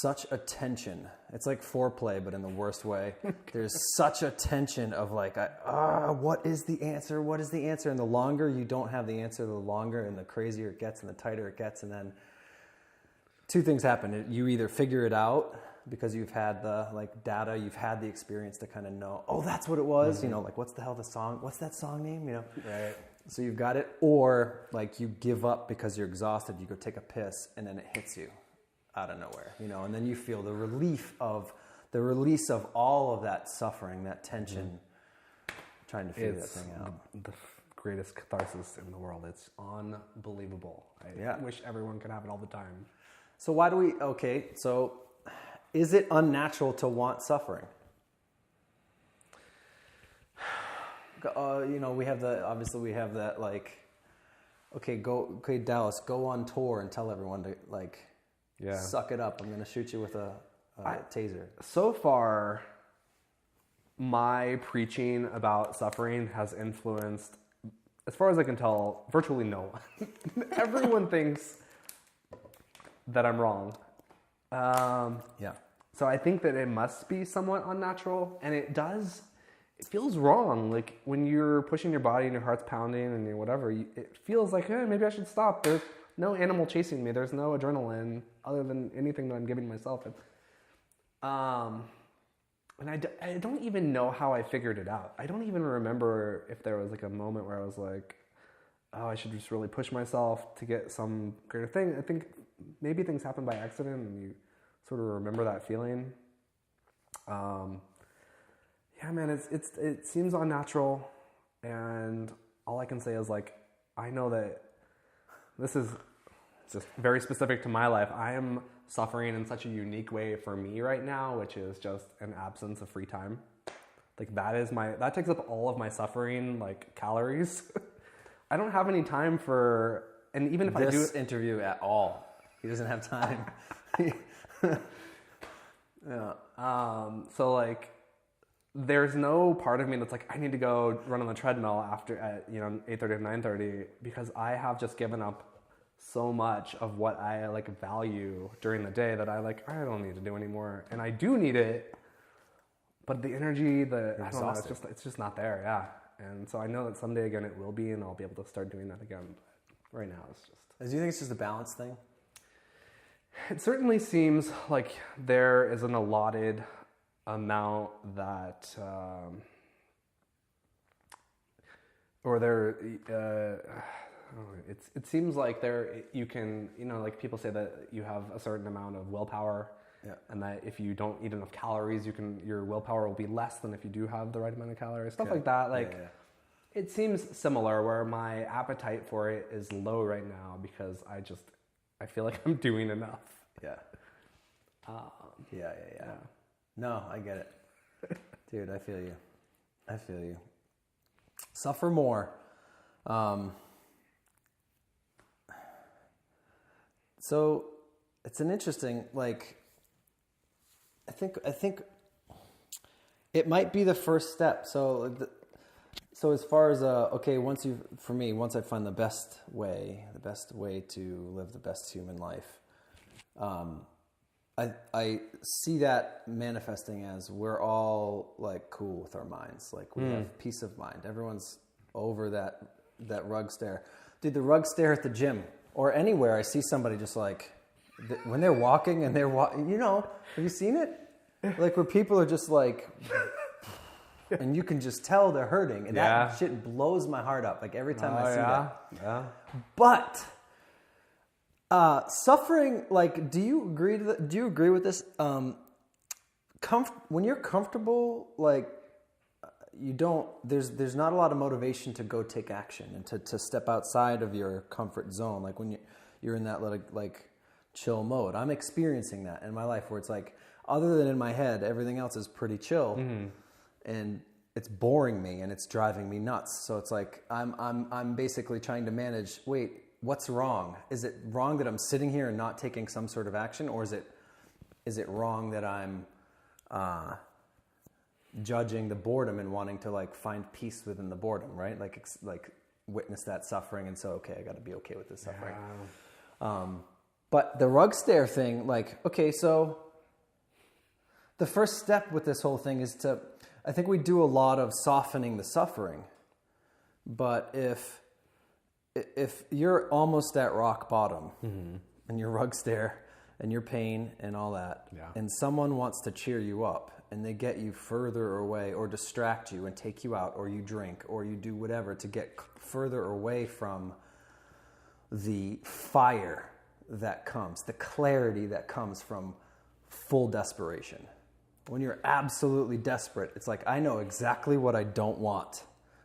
such a tension. It's like foreplay, but in the worst way. There's such a tension of like, what is the answer? What is the answer? And the longer you don't have the answer, the longer and the crazier it gets and the tighter it gets. And then two things happen. You either figure it out because you've had the like data, you've had the experience to kind of know, that's what it was. Like what's the hell the song? What's that song name? Right. So you've got it. Or like you give up because you're exhausted. You go take a piss and then it hits you out of nowhere, and then you feel the release of all of that suffering, that tension, trying to figure that thing out. The greatest catharsis in the world. It's unbelievable. I wish everyone could have it all the time. So so is it unnatural to want suffering? We have that like, Dallas, go on tour and tell everyone to like, suck it up. I'm going to shoot you with a taser. So far, my preaching about suffering has influenced, as far as I can tell, virtually no one. Everyone thinks that I'm wrong. So I think that it must be somewhat unnatural, and it feels wrong. Like when you're pushing your body and your heart's pounding and whatever, it feels like, maybe I should stop. There's no animal chasing me. There's no adrenaline other than anything that I'm giving myself. And I don't even know how I figured it out. I don't even remember if there was like a moment where I was like, I should just really push myself to get some greater thing. I think maybe things happen by accident and you sort of remember that feeling. Man, it seems unnatural, and all I can say is like, I know that this is just very specific to my life. I am suffering in such a unique way for me right now, which is just an absence of free time. Like that takes up all of my suffering, like calories. I don't have any time and even if I do this interview at all, he doesn't have time. So like, there's no part of me that's like, I need to go run on the treadmill after at 8:30 to 9:30 because I have just given up so much of what I like value during the day that I don't need to do anymore, and I do need it, but the energy, I don't know, it's just not there, And so I know that someday again it will be, and I'll be able to start doing that again. But right now it's just. Do you think it's just a balance thing? It certainly seems like there is an allotted amount that or there, it seems like you can, like people say that you have a certain amount of willpower, and that if you don't eat enough calories, your willpower will be less than if you do have the right amount of calories, stuff like that. It seems similar where my appetite for it is low right now because I feel like I'm doing enough. Yeah. Yeah. No, I get it. Dude, I feel you. Suffer more. So it's an interesting, I think it might be the first step. So as far as, once I find the best way to live the best human life, I see that manifesting as we're all cool with our minds. We have peace of mind. Everyone's over that rug stare. Dude, the rug stare at the gym or anywhere, I see somebody just when they're walking and have you seen it? Where people are just and you can just tell they're hurting. And that shit blows my heart up. Every time I see that. Yeah. But suffering, do you agree with this? When you're comfortable, there's not a lot of motivation to go take action and to step outside of your comfort zone. When you're in that chill mode. I'm experiencing that in my life where it's other than in my head, everything else is pretty chill. Mm-hmm. And it's boring me and it's driving me nuts. So it's I'm basically trying to manage, wait, what's wrong? Is it wrong that I'm sitting here and not taking some sort of action? Or is it wrong that I'm judging the boredom and wanting to find peace within the boredom, right? Witness that suffering and so, okay, I got to be okay with this suffering. Yeah. But the rug stare thing, so the first step with this whole thing is I think we do a lot of softening the suffering. But if you're almost at rock bottom mm-hmm. and your rug stare and your pain and all that, and someone wants to cheer you up and they get you further away or distract you and take you out or you drink or you do whatever to get further away from the fire that comes, the clarity that comes from full desperation. When you're absolutely desperate, it's I know exactly what I don't want.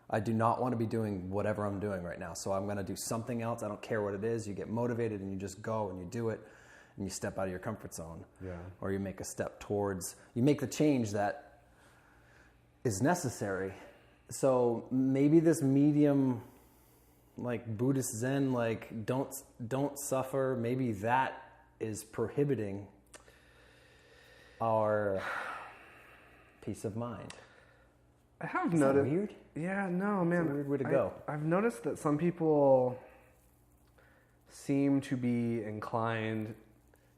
I do not want to be doing whatever I'm doing right now. So I'm going to do something else. I don't care what it is. You get motivated and you just go and you do it and you step out of your comfort zone. Yeah. Or you make a step you make the change that is necessary. So maybe this medium, Buddhist Zen, don't suffer, maybe that is prohibiting our peace of mind. I have noticed. Is that weird? Yeah, no, man. It's a weird way to go. I've noticed that some people seem to be inclined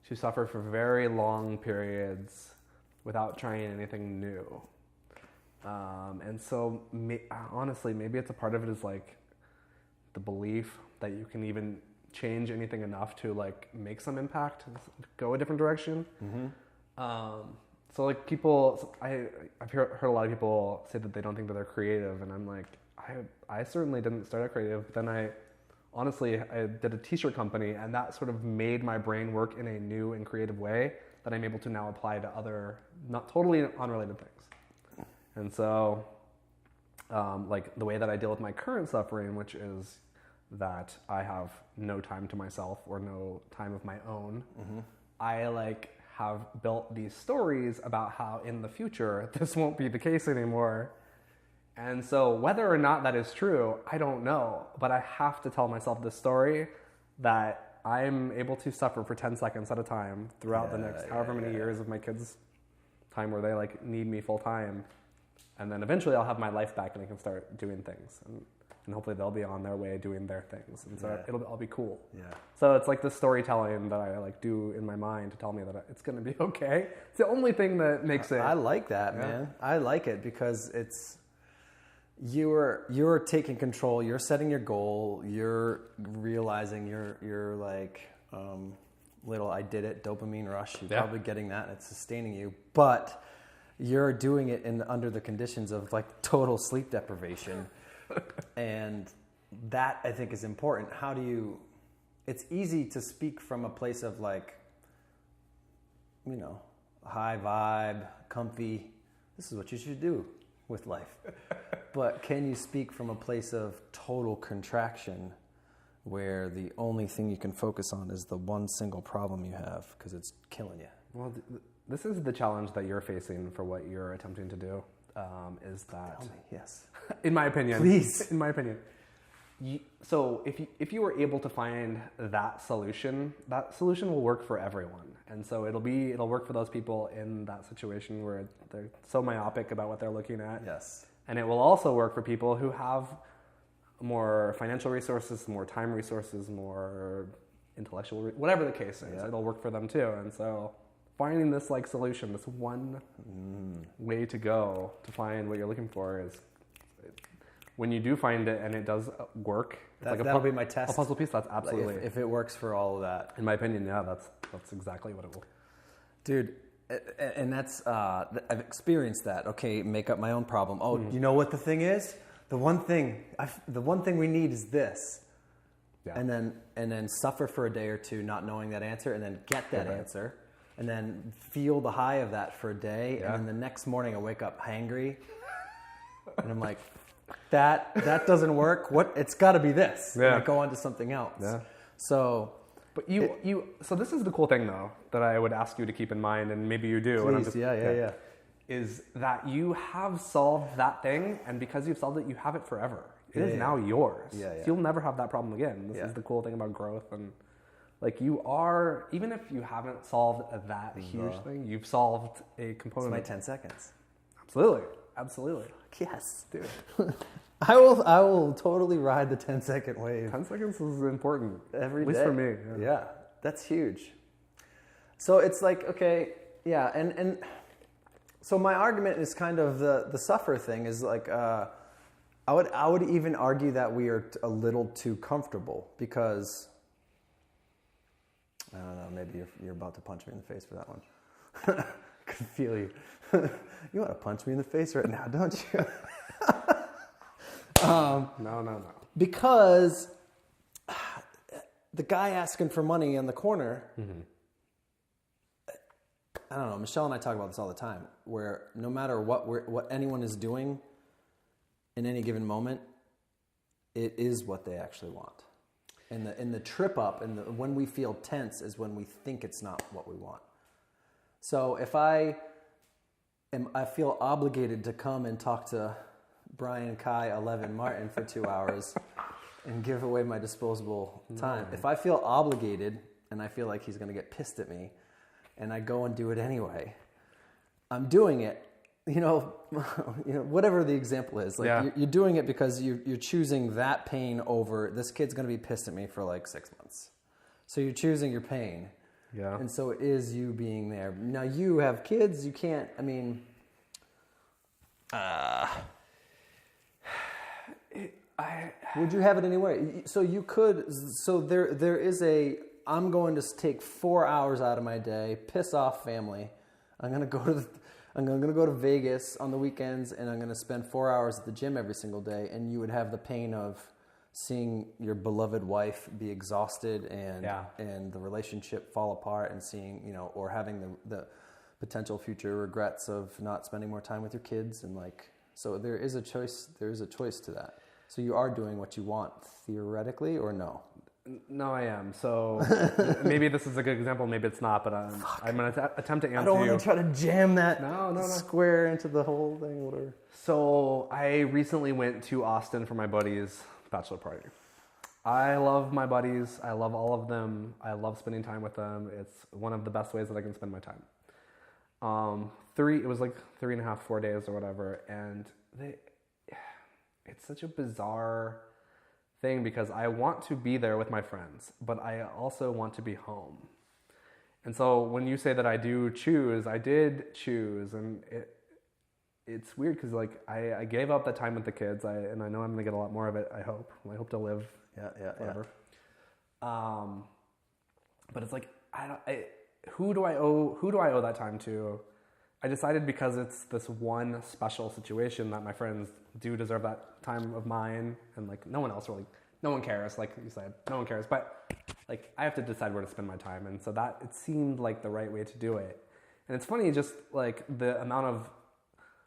to suffer for very long periods without trying anything new. And so, honestly, maybe it's a part of it is the belief that you can even change anything enough to make some impact, go a different direction. Mm-hmm. So people, I've heard a lot of people say that they don't think that they're creative, and I'm I certainly didn't start out creative. But then I did a t-shirt company, and that sort of made my brain work in a new and creative way that I'm able to now apply to other, not totally unrelated things. And so, the way that I deal with my current suffering, which is that I have no time to myself or no time of my own, mm-hmm. I have built these stories about how in the future this won't be the case anymore. And so whether or not that is true, I don't know, but I have to tell myself this story that I'm able to suffer for 10 seconds at a time throughout the next however many years of my kids' time where they need me full time. And then eventually I'll have my life back and I can start doing things. And hopefully they'll be on their way doing their things. And so it'll all be cool. Yeah. So it's the storytelling that I do in my mind to tell me that it's going to be okay. It's the only thing that makes it. I like that, man. I like it because it's, you're taking control. You're setting your goal. You're realizing you're little, I did it, dopamine rush. You're probably getting that. It's sustaining you, but you're doing it under the conditions of total sleep deprivation. And that, I think, is important. How do you... It's easy to speak from a place of like, you know, high vibe, comfy. This is what you should do with life. But can you speak from a place of total contraction where the only thing you can focus on is the one single problem you have because it's killing you? Well, this is the challenge that you're facing for what you're attempting to do. Is that... Tell me, yes. In my opinion. Please. In my opinion. So if you were able to find that solution will work for everyone. And so it'll work for those people in that situation where they're so myopic about what they're looking at. Yes. And it will also work for people who have more financial resources, more time resources, more intellectual, whatever the case is. Yeah. It'll work for them too. And so finding this like solution, this one way to go to find what you're looking for is... When you do find it and it does work, that'll be my test. A puzzle piece, that's absolutely... If it works for all of that. In my opinion, yeah, that's exactly what it will. Dude, and that's... I've experienced that. Okay, make up my own problem. Oh, you know what the thing is? The one thing we need is this. Yeah. And then suffer for a day or two not knowing that answer, and then get that answer, and then feel the high of that for a day, and then the next morning I wake up hangry, and I'm like... That doesn't work. It's got to be this. Yeah. And I go on to something else. Yeah. So, but so this is the cool thing though that I would ask you to keep in mind, and maybe you do. Please, yeah. Is that you have solved that thing, and because you've solved it, you have it forever. It is now yours. Yeah. So you'll never have that problem again. This is the cool thing about growth, and like you are, even if you haven't solved that huge thing, you've solved a component. It's my 10 seconds. Absolutely. Yes, dude. I will totally ride the 10-second wave. 10 seconds is important. Every day. At least for me. Yeah, that's huge. So it's like, okay, yeah, and so my argument is kind of the suffer thing is like, I would even argue that we are a little too comfortable because, I don't know, maybe you're about to punch me in the face for that one. I can feel you. You want to punch me in the face right now, don't you? No. Because the guy asking for money in the corner, I don't know, Michelle and I talk about this all the time, where no matter what anyone is doing in any given moment, it is what they actually want. And the trip up and when we feel tense is when we think it's not what we want. So if I feel obligated to come and talk to Brian, Kai, 11, Martin for 2 hours and give away my disposable time. If I feel obligated and I feel like he's going to get pissed at me and I go and do it anyway, I'm doing it, whatever the example is. Like you're doing it because you're choosing that pain over this kid's going to be pissed at me for like 6 months. So you're choosing your pain. Yeah. And so it is you being there. Now you have kids, you can't, would you have it anyway? So you could, there is I'm going to take 4 hours out of my day, piss off family. I'm going to go to Vegas on the weekends and I'm going to spend 4 hours at the gym every single day. And you would have the pain of seeing your beloved wife be exhausted and the relationship fall apart and seeing, or having the potential future regrets of not spending more time with your kids. And so there is a choice to that. So you are doing what you want theoretically or no? No, I am. So maybe this is a good example, maybe it's not, but I'm going to attempt to answer you. I don't want to try to jam that no. square into the whole thing, whatever. So I recently went to Austin for my buddy's bachelor party. I love my buddies. I love all of them. I love spending time with them. It's one of the best ways that I can spend my time. It was like 3.5, 4 days or whatever. And it's such a bizarre thing because I want to be there with my friends, but I also want to be home. And so when you say that I did choose, and it's weird because I gave up that time with the kids, and I know I'm gonna get a lot more of it. I hope to live forever. But it's like who do I owe that time to, I decided because it's this one special situation that my friends do deserve that time of mine, and like no one cares. Like you said, no one cares. But like I have to decide where to spend my time, and so that it seemed like the right way to do it. And it's funny, just like the amount of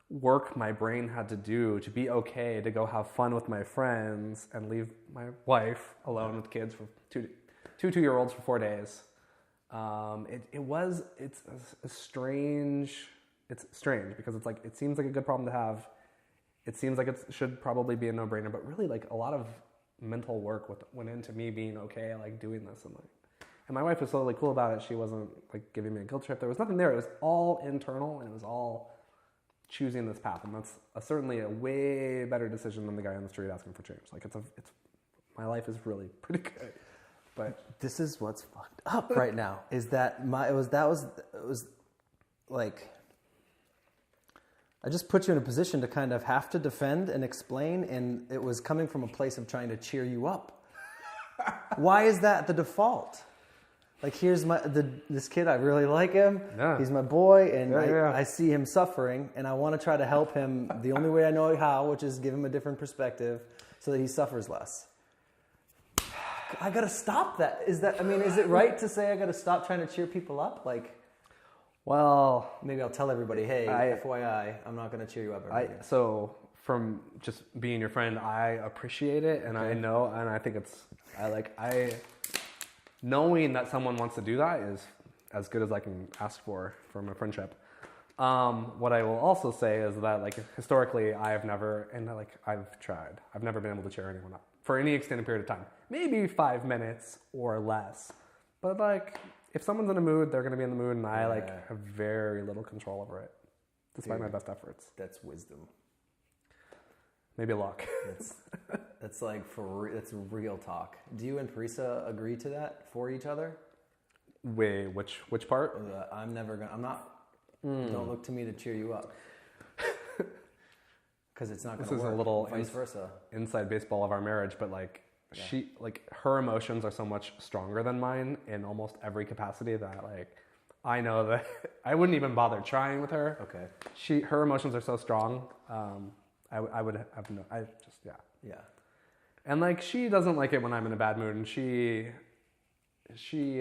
work my brain had to do to be okay to go have fun with my friends and leave my wife alone with kids for two 2-year-olds for 4 days. It's strange because it's like, it seems like a good problem to have. It seems like it should probably be a no-brainer, but really like a lot of mental work went into me being okay, like doing this. And my wife was totally cool about it. She wasn't like giving me a guilt trip. There was nothing there. It was all internal, and it was all choosing this path. And that's certainly a way better decision than the guy on the street asking for change. Like my life is really pretty good. But this is what's fucked up right now is that it was like, I just put you in a position to kind of have to defend and explain, and it was coming from a place of trying to cheer you up. Why is that the default? Like, here's this kid, I really like him. Yeah. He's my boy, and I see him suffering, and I want to try to help him the only way I know how, which is give him a different perspective so that he suffers less. I gotta stop that. Is it right to say I gotta stop trying to cheer people up? Like, well, maybe I'll tell everybody, hey, FYI, I'm not going to cheer you up. So from just being your friend, I appreciate it, and I know, and I think knowing that someone wants to do that is as good as I can ask for from a friendship. What I will also say is that, like, historically, I've never been able to cheer anyone up for any extended period of time. Maybe 5 minutes or less, but like, if someone's in a mood, they're going to be in the mood, and I have very little control over it, despite my best efforts. That's wisdom. Maybe luck. That's like that's real talk. Do you and Parisa agree to that for each other? Wait, which part? Don't look to me to cheer you up. Because it's not going to work. This is a little vice versa. Inside baseball of our marriage, but like, her emotions are so much stronger than mine in almost every capacity that like I know that I wouldn't even bother trying with her. Okay. Her emotions are so strong. I would have yeah. And like, she doesn't like it when I'm in a bad mood, and she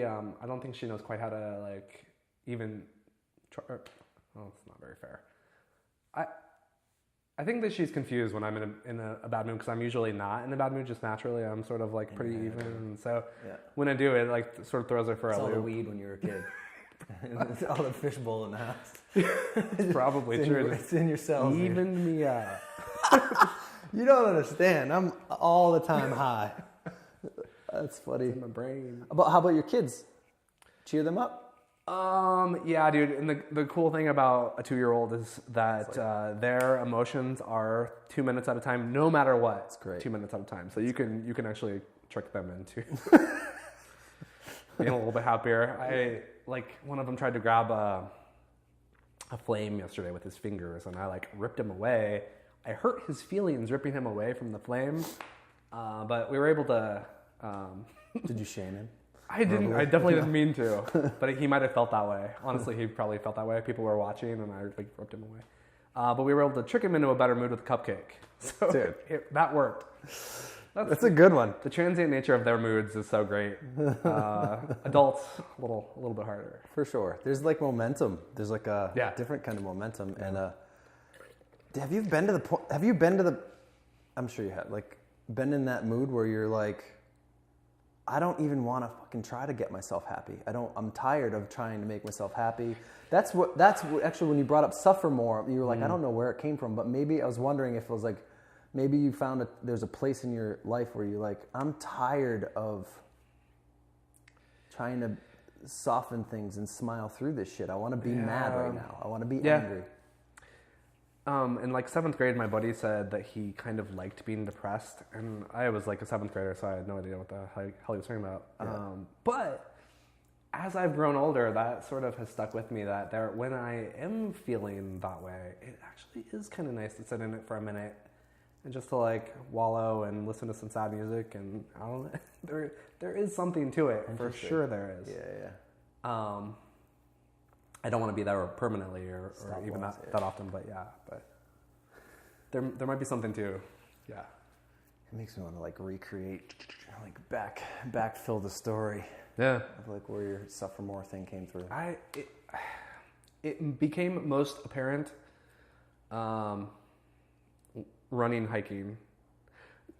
I don't think she knows quite how to like even try. Well, it's not very fair. I think that she's confused when I'm in a bad mood, because I'm usually not in a bad mood, just naturally. I'm sort of like pretty even. And so when I do, it like sort of throws her for a loop. It's all the weed when you were a kid. It's all the fishbowl in the house. It's probably true. It's in your cells. Even me up. You don't understand. I'm all the time high. That's funny. It's in my brain. How about your kids? Cheer them up? Yeah, dude. And the cool thing about a 2-year-old is that their emotions are 2 minutes at a time, no matter what. That's great. 2 minutes at a time. So you can actually trick them into being a little bit happier. One of them tried to grab a flame yesterday with his fingers, and I like ripped him away. I hurt his feelings ripping him away from the flame, but we were able to. Did you shame him? I didn't. I definitely didn't mean to, but he might have felt that way. Honestly, he probably felt that way. People were watching, and I like ripped him away. But we were able to trick him into a better mood with a cupcake. So that worked. That's a good one. The transient nature of their moods is so great. Adults, a little bit harder. For sure. There's like momentum. There's like a different kind of momentum. And have you been to the point? I'm sure you have. Like, been in that mood where you're like, I don't even want to fucking try to get myself happy. I'm tired of trying to make myself happy. That's what actually, when you brought up suffer more, you were like, I don't know where it came from, but maybe I was wondering if it was like, maybe you found there's a place in your life where you're like, I'm tired of trying to soften things and smile through this shit. I want to be mad right now. I want to be angry. In like 7th grade, my buddy said that he kind of liked being depressed, and I was like a 7th grader, so I had no idea what the hell he was talking about. Yeah. But as I've grown older, that sort of has stuck with me, that when I am feeling that way, it actually is kind of nice to sit in it for a minute and just to like wallow and listen to some sad music, and I don't know, there is something to it, for sure there is. Yeah. I don't want to be there permanently or even loss, that often, but there might be something to, It makes me want to like recreate, like backfill the story. Yeah. Of like where your suffer more thing came through. It became most apparent running, hiking.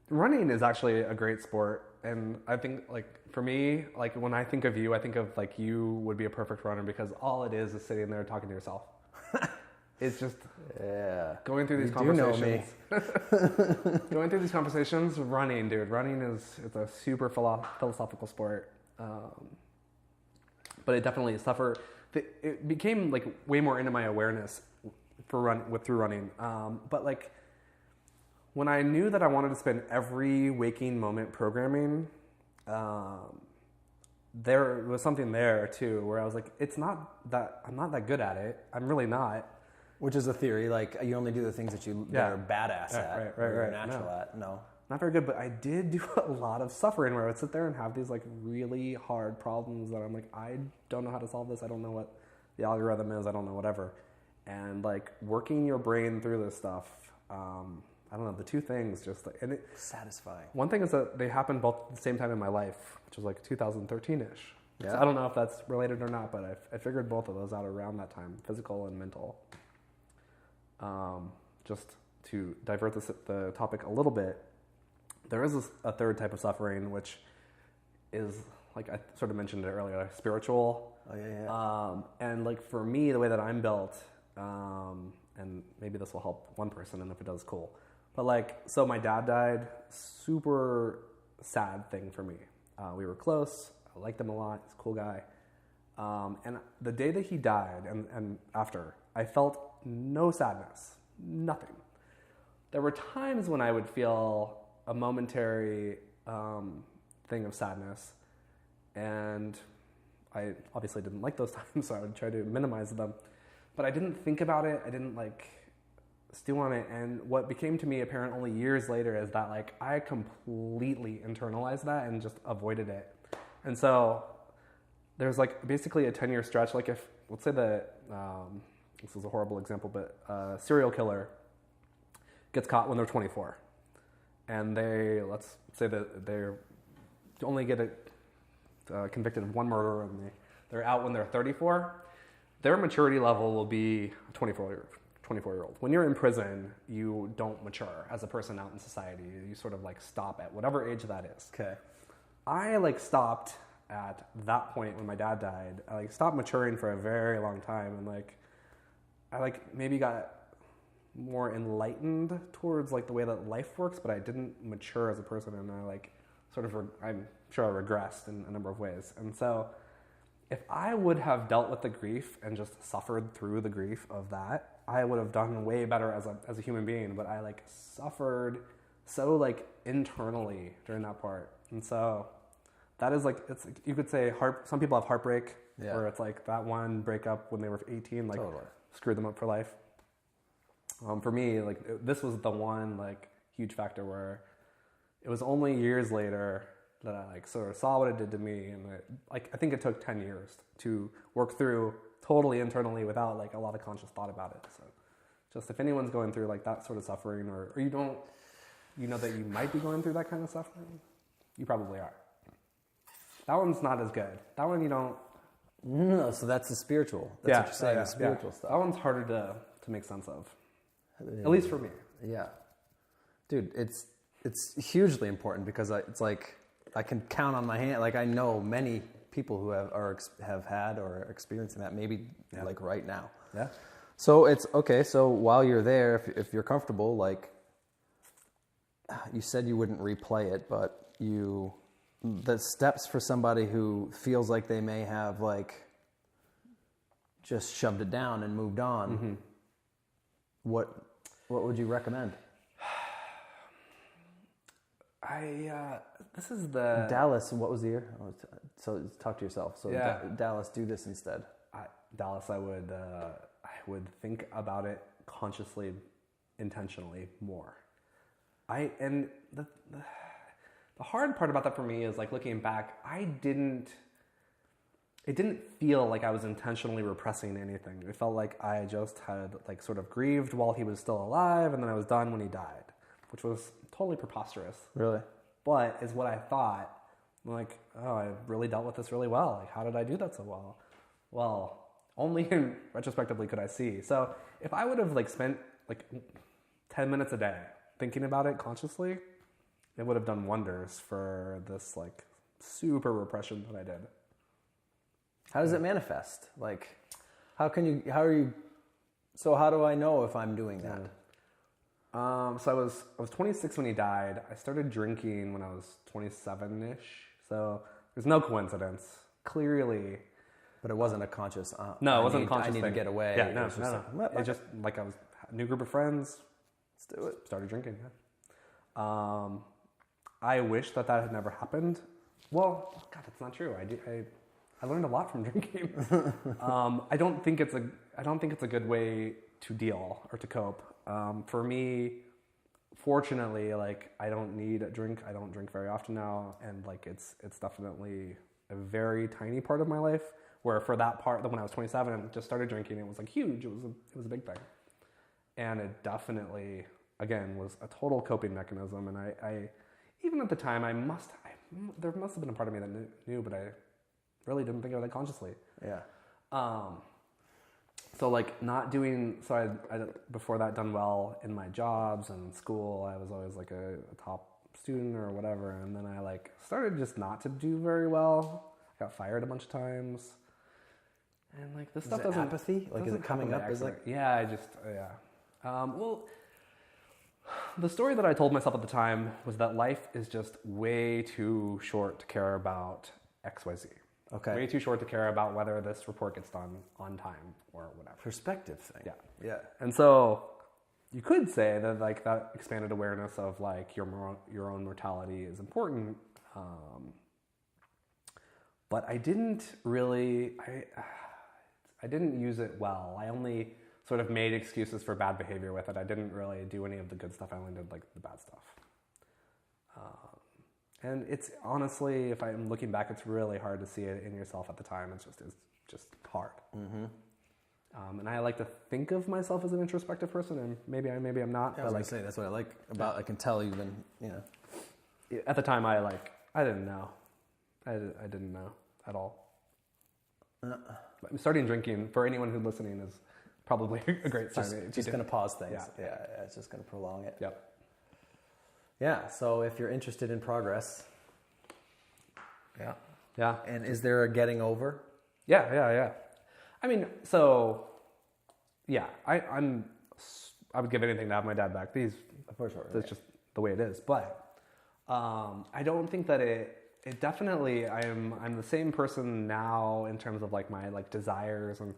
Running is actually a great sport, and I think like for me, like when I think of you, I think of like you would be a perfect runner because all it is sitting there talking to yourself. It's just going through these conversations. Do know me. Going through these conversations, running, dude. Running it's a super philosophical sport, but it definitely it became like way more into my awareness through running. But like when I knew that I wanted to spend every waking moment programming, there was something there too where I was like, I'm not that good at it. I'm really not. Which is a theory, like you only do the things that that are badass at, right, or natural at. No, not very good. But I did do a lot of suffering where I would sit there and have these like really hard problems that I'm like, I don't know how to solve this. I don't know what the algorithm is. I don't know whatever. And like working your brain through this stuff. I don't know, the two things just like, and it satisfying. One thing is that they happened both at the same time in my life, which was like 2013-ish. Yeah. So I don't know if that's related or not, but I figured both of those out around that time, physical and mental. Just to divert the topic a little bit, there is a third type of suffering, which is, like I sort of mentioned it earlier, like spiritual. Oh, yeah. And like for me, the way that I'm built, and maybe this will help one person, and if it does, cool. But like, so my dad died, super sad thing for me. We were close. I liked him a lot. He's a cool guy. And the day that he died and after, I felt no sadness, nothing. There were times when I would feel a momentary thing of sadness, and I obviously didn't like those times, so I would try to minimize them. But I didn't think about it. I didn't like stew on it. And what became to me apparent only years later is that like I completely internalized that and just avoided it. And so there's like basically a 10-year stretch. Like if, let's say that, this is a horrible example, but a serial killer gets caught when they're 24. And let's say that they only get convicted of one murder and they're out when they're 34. Their maturity level will be a 24-year-old. When you're in prison, you don't mature as a person out in society. You sort of like stop at whatever age that is. Okay. I like stopped at that point when my dad died. I like stopped maturing for a very long time, and like I like maybe got more enlightened towards like the way that life works, but I didn't mature as a person, and I like sort of I'm sure I regressed in a number of ways. And so if I would have dealt with the grief and just suffered through the grief of that, I would have done way better as a human being. But I like suffered so like internally during that part. And so that is like, it's like, you could say some people have heartbreak, where it's like that one breakup when they were 18, like screwed them up for life. For me, like this was the one like huge factor where it was only years later that I like sort of saw what it did to me, and I think it took 10 years to work through totally internally without like a lot of conscious thought about it. So just if anyone's going through like that sort of suffering, or you know that you might be going through that kind of suffering, you probably are. That one's not as good. That one you don't. No, so that's the spiritual. That's what you're saying, the spiritual stuff. That one's harder to make sense of, at least for me. Yeah, dude, it's hugely important because it's like I can count on my hand. Like I know many people who have had or are experiencing that, maybe like right now. Yeah. So it's okay. So while you're there, if you're comfortable, like you said, you wouldn't replay it, but the steps for somebody who feels like they may have like just shoved it down and moved on. Mm-hmm. What would you recommend? This is the Dallas. What was the year? So talk to yourself. So Dallas, do this instead. Dallas, I would think about it consciously, intentionally more. The hard part about that for me is like looking back, I didn't it didn't feel like I was intentionally repressing anything. It felt like I just had like sort of grieved while he was still alive, and then I was done when he died, which was totally preposterous. Really? But is what I thought. I'm like, oh, I really dealt with this really well. Like, how did I do that so well? Well, only in retrospectively could I see. So if I would have like spent like 10 minutes a day thinking about it consciously, it would have done wonders for this like super repression that I did. How does it manifest? Like, how do I know if I'm doing that? So I was 26 when he died. I started drinking when I was 27-ish. So there's no coincidence. Clearly. But it wasn't a conscious, No, it wasn't a conscious I need thing. to get away. Yeah, no. Like, It just like I was a new group of friends. let's do it. Started drinking. Yeah. I wish that had never happened. Well, God, that's not true. I learned a lot from drinking. I don't think it's a good way to deal or to cope. For me, fortunately, like I don't need a drink. I don't drink very often now, and like it's definitely a very tiny part of my life. Where for that part, when I was 27 and just started drinking, it was like huge. It was a big thing, and it definitely again was a total coping mechanism. And I even at the time, there must have been a part of me that knew, but I really didn't think of it consciously. Yeah. So like not doing, so I before that done well in my jobs and school. I was always like a top student or whatever. And then I like started just not to do very well. I got fired a bunch of times. And like this stuff doesn't. Apathy? Like is it coming up? Is like, yeah, well, the story that I told myself at the time was that life is just way too short to care about XYZ. okay. Way too short to care about whether this report gets done on time or whatever. Perspective thing. Yeah. Yeah. And so you could say that like that expanded awareness of like your own mortality is important. But I didn't really, I didn't use it well. I only sort of made excuses for bad behavior with it. I didn't really do any of the good stuff. I only did like the bad stuff. And it's honestly, if I'm looking back, it's really hard to see it in yourself at the time. It's just hard. Mm-hmm. And I like to think of myself as an introspective person, and maybe I'm not. Yeah, I was gonna say that's what I like about. I can tell you've been, you know. At the time, I didn't know. I didn't know at all. Starting drinking for anyone who's listening is probably a great sign. Just going to pause things. Yeah. It's just going to prolong it. Yep. Yeah. So if you're interested in progress. Yeah. Yeah. And is there a getting over? Yeah. I mean, so yeah, I would give anything to have my dad back. For sure. That's just the way it is. But I don't think that it definitely, I'm the same person now in terms of like my like desires and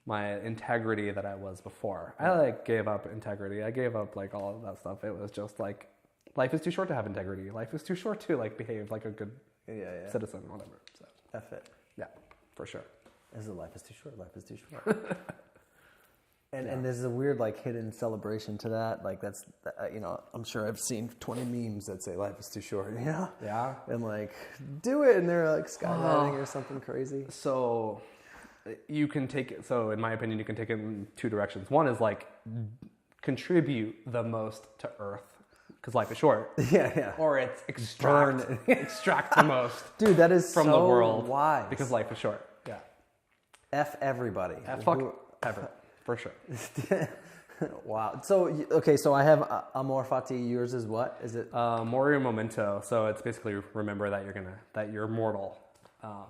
my integrity that I was before. I like gave up integrity. I gave up like all of that stuff. It was just like, life is too short to have integrity. Life is too short to like behave like a good citizen, whatever. So F it. yeah, for sure. Life is too short. Life is too short. And there's a weird like hidden celebration to that. Like that's, you know, I'm sure I've seen 20 memes that say life is too short, you know? Yeah. And like, do it. And they're like skydiving or something crazy. So you can take it, so in my opinion, you can take it in two directions. One is like contribute the most to Earth because life is short. Yeah. Or it's extract the most. Dude, that is from so the world wise. because life is short. Yeah. F everybody. Fuck ever. For sure. Wow. So, okay, so I have Amor Fati. Yours is what? Is it? Mori Memento. So it's basically remember that you're mortal. All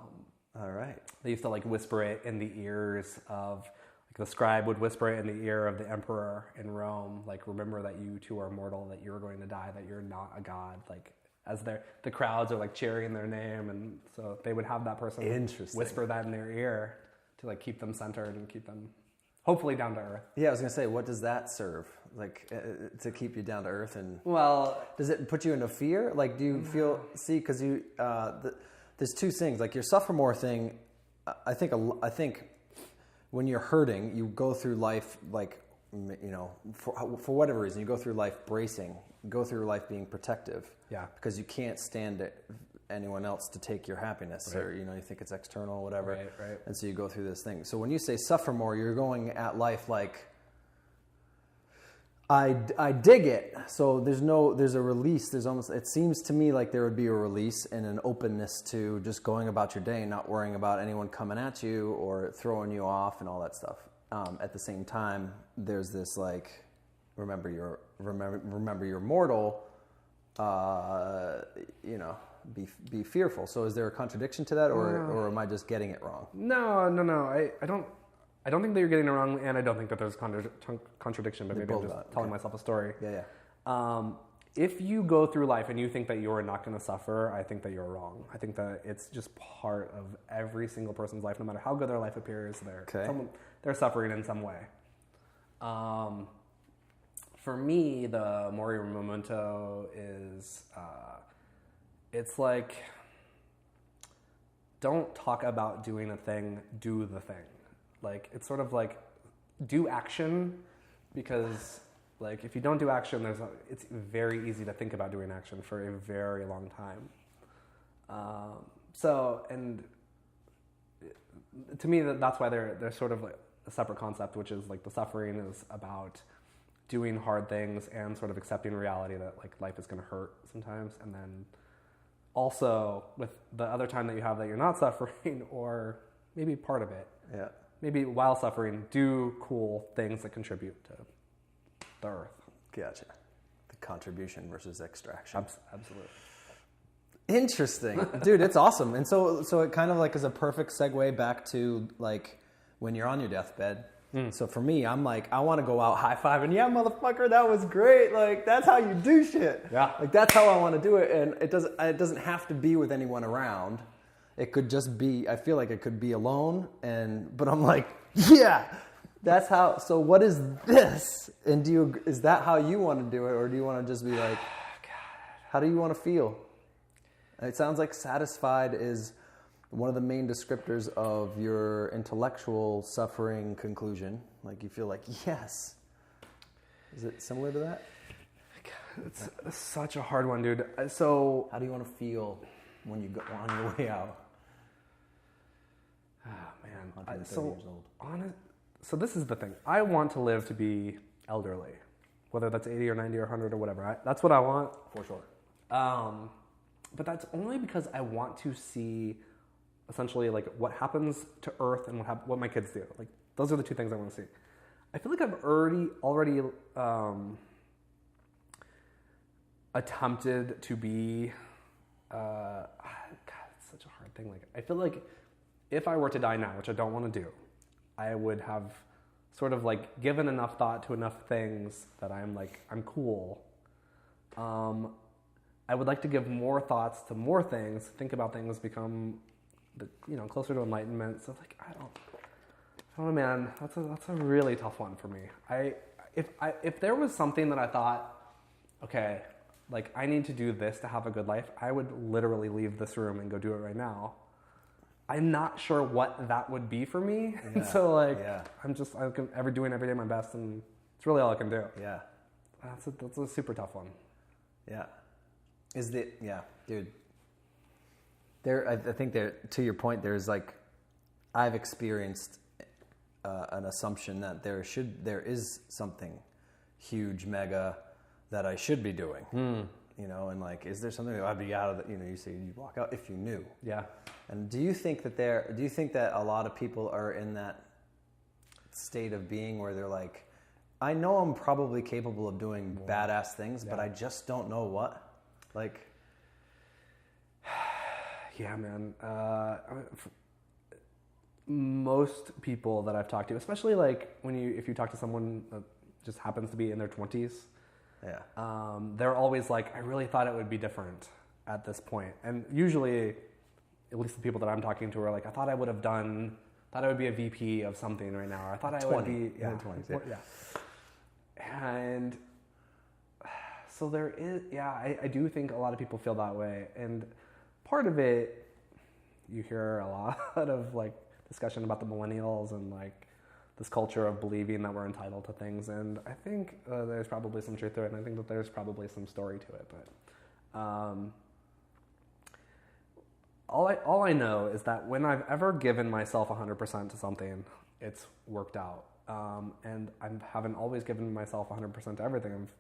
right. They used to like whisper it in the ears of, like the scribe would whisper it in the ear of the emperor in Rome. Like, remember that you too are mortal, that you're going to die, that you're not a god. Like, as the crowds are like cheering their name. And so they would have that person whisper that in their ear to like keep them centered and keep them hopefully down to earth. Yeah, I was going to say, what does that serve? Like, to keep you down to earth? And well, does it put you into fear? Like, do you feel, because you, there's two things. Like, your suffer more thing, I think when you're hurting, you go through life, like, you know, for whatever reason, you go through life bracing, you go through life being protective. Yeah. Because you can't stand it. anyone else to take your happiness, or you think it's external, whatever. Right. And so you go through this thing. So when you say suffer more, you're going at life like, I dig it. So there's a release. It seems to me like there would be a release and an openness to just going about your day, not worrying about anyone coming at you or throwing you off and all that stuff. At the same time, there's this like, remember you're mortal. Be fearful. So is there a contradiction to that, or am I just getting it wrong? No. I don't think that you're getting it wrong, and I don't think that there's contradiction. But maybe I'm just telling myself a story. Yeah. If you go through life and you think that you're not going to suffer, I think that you're wrong. I think that it's just part of every single person's life, no matter how good their life appears. They're suffering in some way. For me, the Mori Memento is, it's like, don't talk about doing a thing, do the thing. Like, it's sort of like, do action, because like if you don't do action, it's very easy to think about doing action for a very long time. And to me, that's why they're sort of like a separate concept, which is like the suffering is about doing hard things and sort of accepting reality that like life is going to hurt sometimes, and then also with the other time that you have that you're not suffering, or maybe part of it. Yeah. Maybe while suffering, do cool things that contribute to the earth. Gotcha. The contribution versus extraction. Absolutely. Interesting. Dude, it's awesome. And so it kind of like is a perfect segue back to like when you're on your deathbed. So for me, I'm like, I want to go out high-fiving. Yeah, motherfucker, that was great. Like, that's how you do shit. Yeah. Like, that's how I want to do it. And it doesn't have to be with anyone around. It could just be, I feel like it could be alone. But I'm like, yeah, that's how. So what is this? And is that how you want to do it? Or do you want to just be like, how do you want to feel? It sounds like satisfied is one of the main descriptors of your intellectual suffering conclusion. Like you feel like, yes. Is it similar to that? It's such a hard one, dude. So how do you want to feel when you go on your way out? Oh, man. 130 years old. So this is the thing. I want to live to be elderly, whether that's 80 or 90 or 100 or whatever. That's what I want. For sure. But that's only because I want to see essentially like what happens to Earth and what my kids do. Like those are the two things I want to see. I feel like I've already attempted to be. God, it's such a hard thing. Like I feel like if I were to die now, which I don't want to do, I would have sort of like given enough thought to enough things that I'm cool. I would like to give more thoughts to more things, think about things, become, closer to enlightenment. So like, I don't know, man. That's a really tough one for me. If there was something that I thought, okay, like I need to do this to have a good life, I would literally leave this room and go do it right now. I'm not sure what that would be for me. Yeah. So I'm doing every day my best, and it's really all I can do. Yeah. That's a super tough one. Yeah. Dude. I think to your point, there's like, I've experienced an assumption that there is something huge, mega, that I should be doing. And like, is there something that I'd be out of you say you walk out if you knew. Yeah. And do you think that a lot of people are in that state of being where they're like, I know I'm probably capable of doing badass things, but I just don't know what? Like, yeah, man. Most people that I've talked to, especially like if you talk to someone that just happens to be in their 20s, they're always like, I really thought it would be different at this point. And usually, at least the people that I'm talking to are like, I thought I would be a VP of something right now. Or I thought I would be, in the 20s, And so there is, I do think a lot of people feel that way. And part of it, you hear a lot of like discussion about the millennials and like this culture of believing that we're entitled to things. And I think there's probably some truth to it. And I think that there's probably some story to it. But all I know is that when I've ever given myself 100% to something, it's worked out. And I haven't always given myself 100% to everything. I've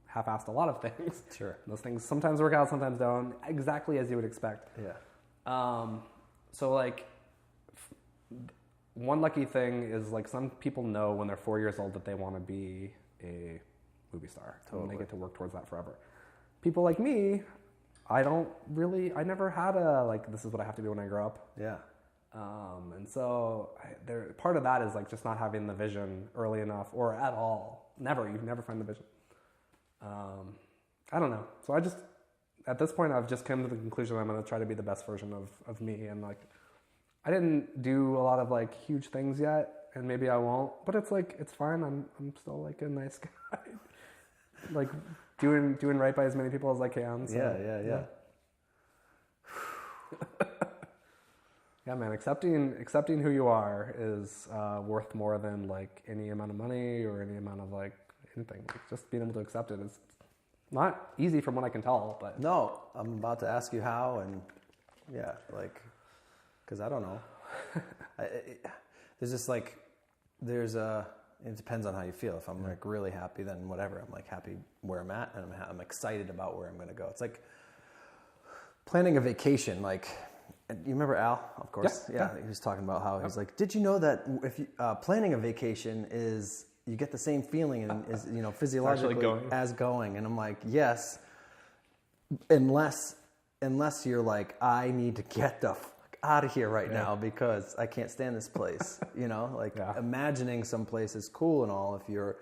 half-assed a lot of things. Sure. Those things sometimes work out, sometimes don't, exactly as you would expect. Yeah. So like, one lucky thing is like some people know when they're 4 years old that they want to be a movie star. Totally. And they get to work towards that forever. People like me, I never had a, like, this is what I have to do when I grow up. Yeah. And so part of that is like just not having the vision early enough or at all. You never find the vision. I don't know. So at this point, I've just come to the conclusion I'm going to try to be the best version of me. And like, I didn't do a lot of like huge things yet, and maybe I won't, but it's like, it's fine. I'm still like a nice guy, like doing right by as many people as I can. So, Yeah. Yeah, man, accepting who you are is worth more than like any amount of money or any amount of like anything. Like, just being able to accept it is not easy from what I can tell, but No, I'm about to ask you how, and yeah, like, because I don't know. There's just like, it depends on how you feel. If I'm like really happy, then whatever. I'm like happy where I'm at, and I'm excited about where I'm going to go. It's like planning a vacation, like. You remember Al, of course? Yeah. He was talking about how he's like, did you know that if you, planning a vacation is, you get the same feeling and is, physiologically as going. And I'm like, yes, unless you're like, I need to get the fuck out of here right now because I can't stand this place. Imagining some place is cool and all if you're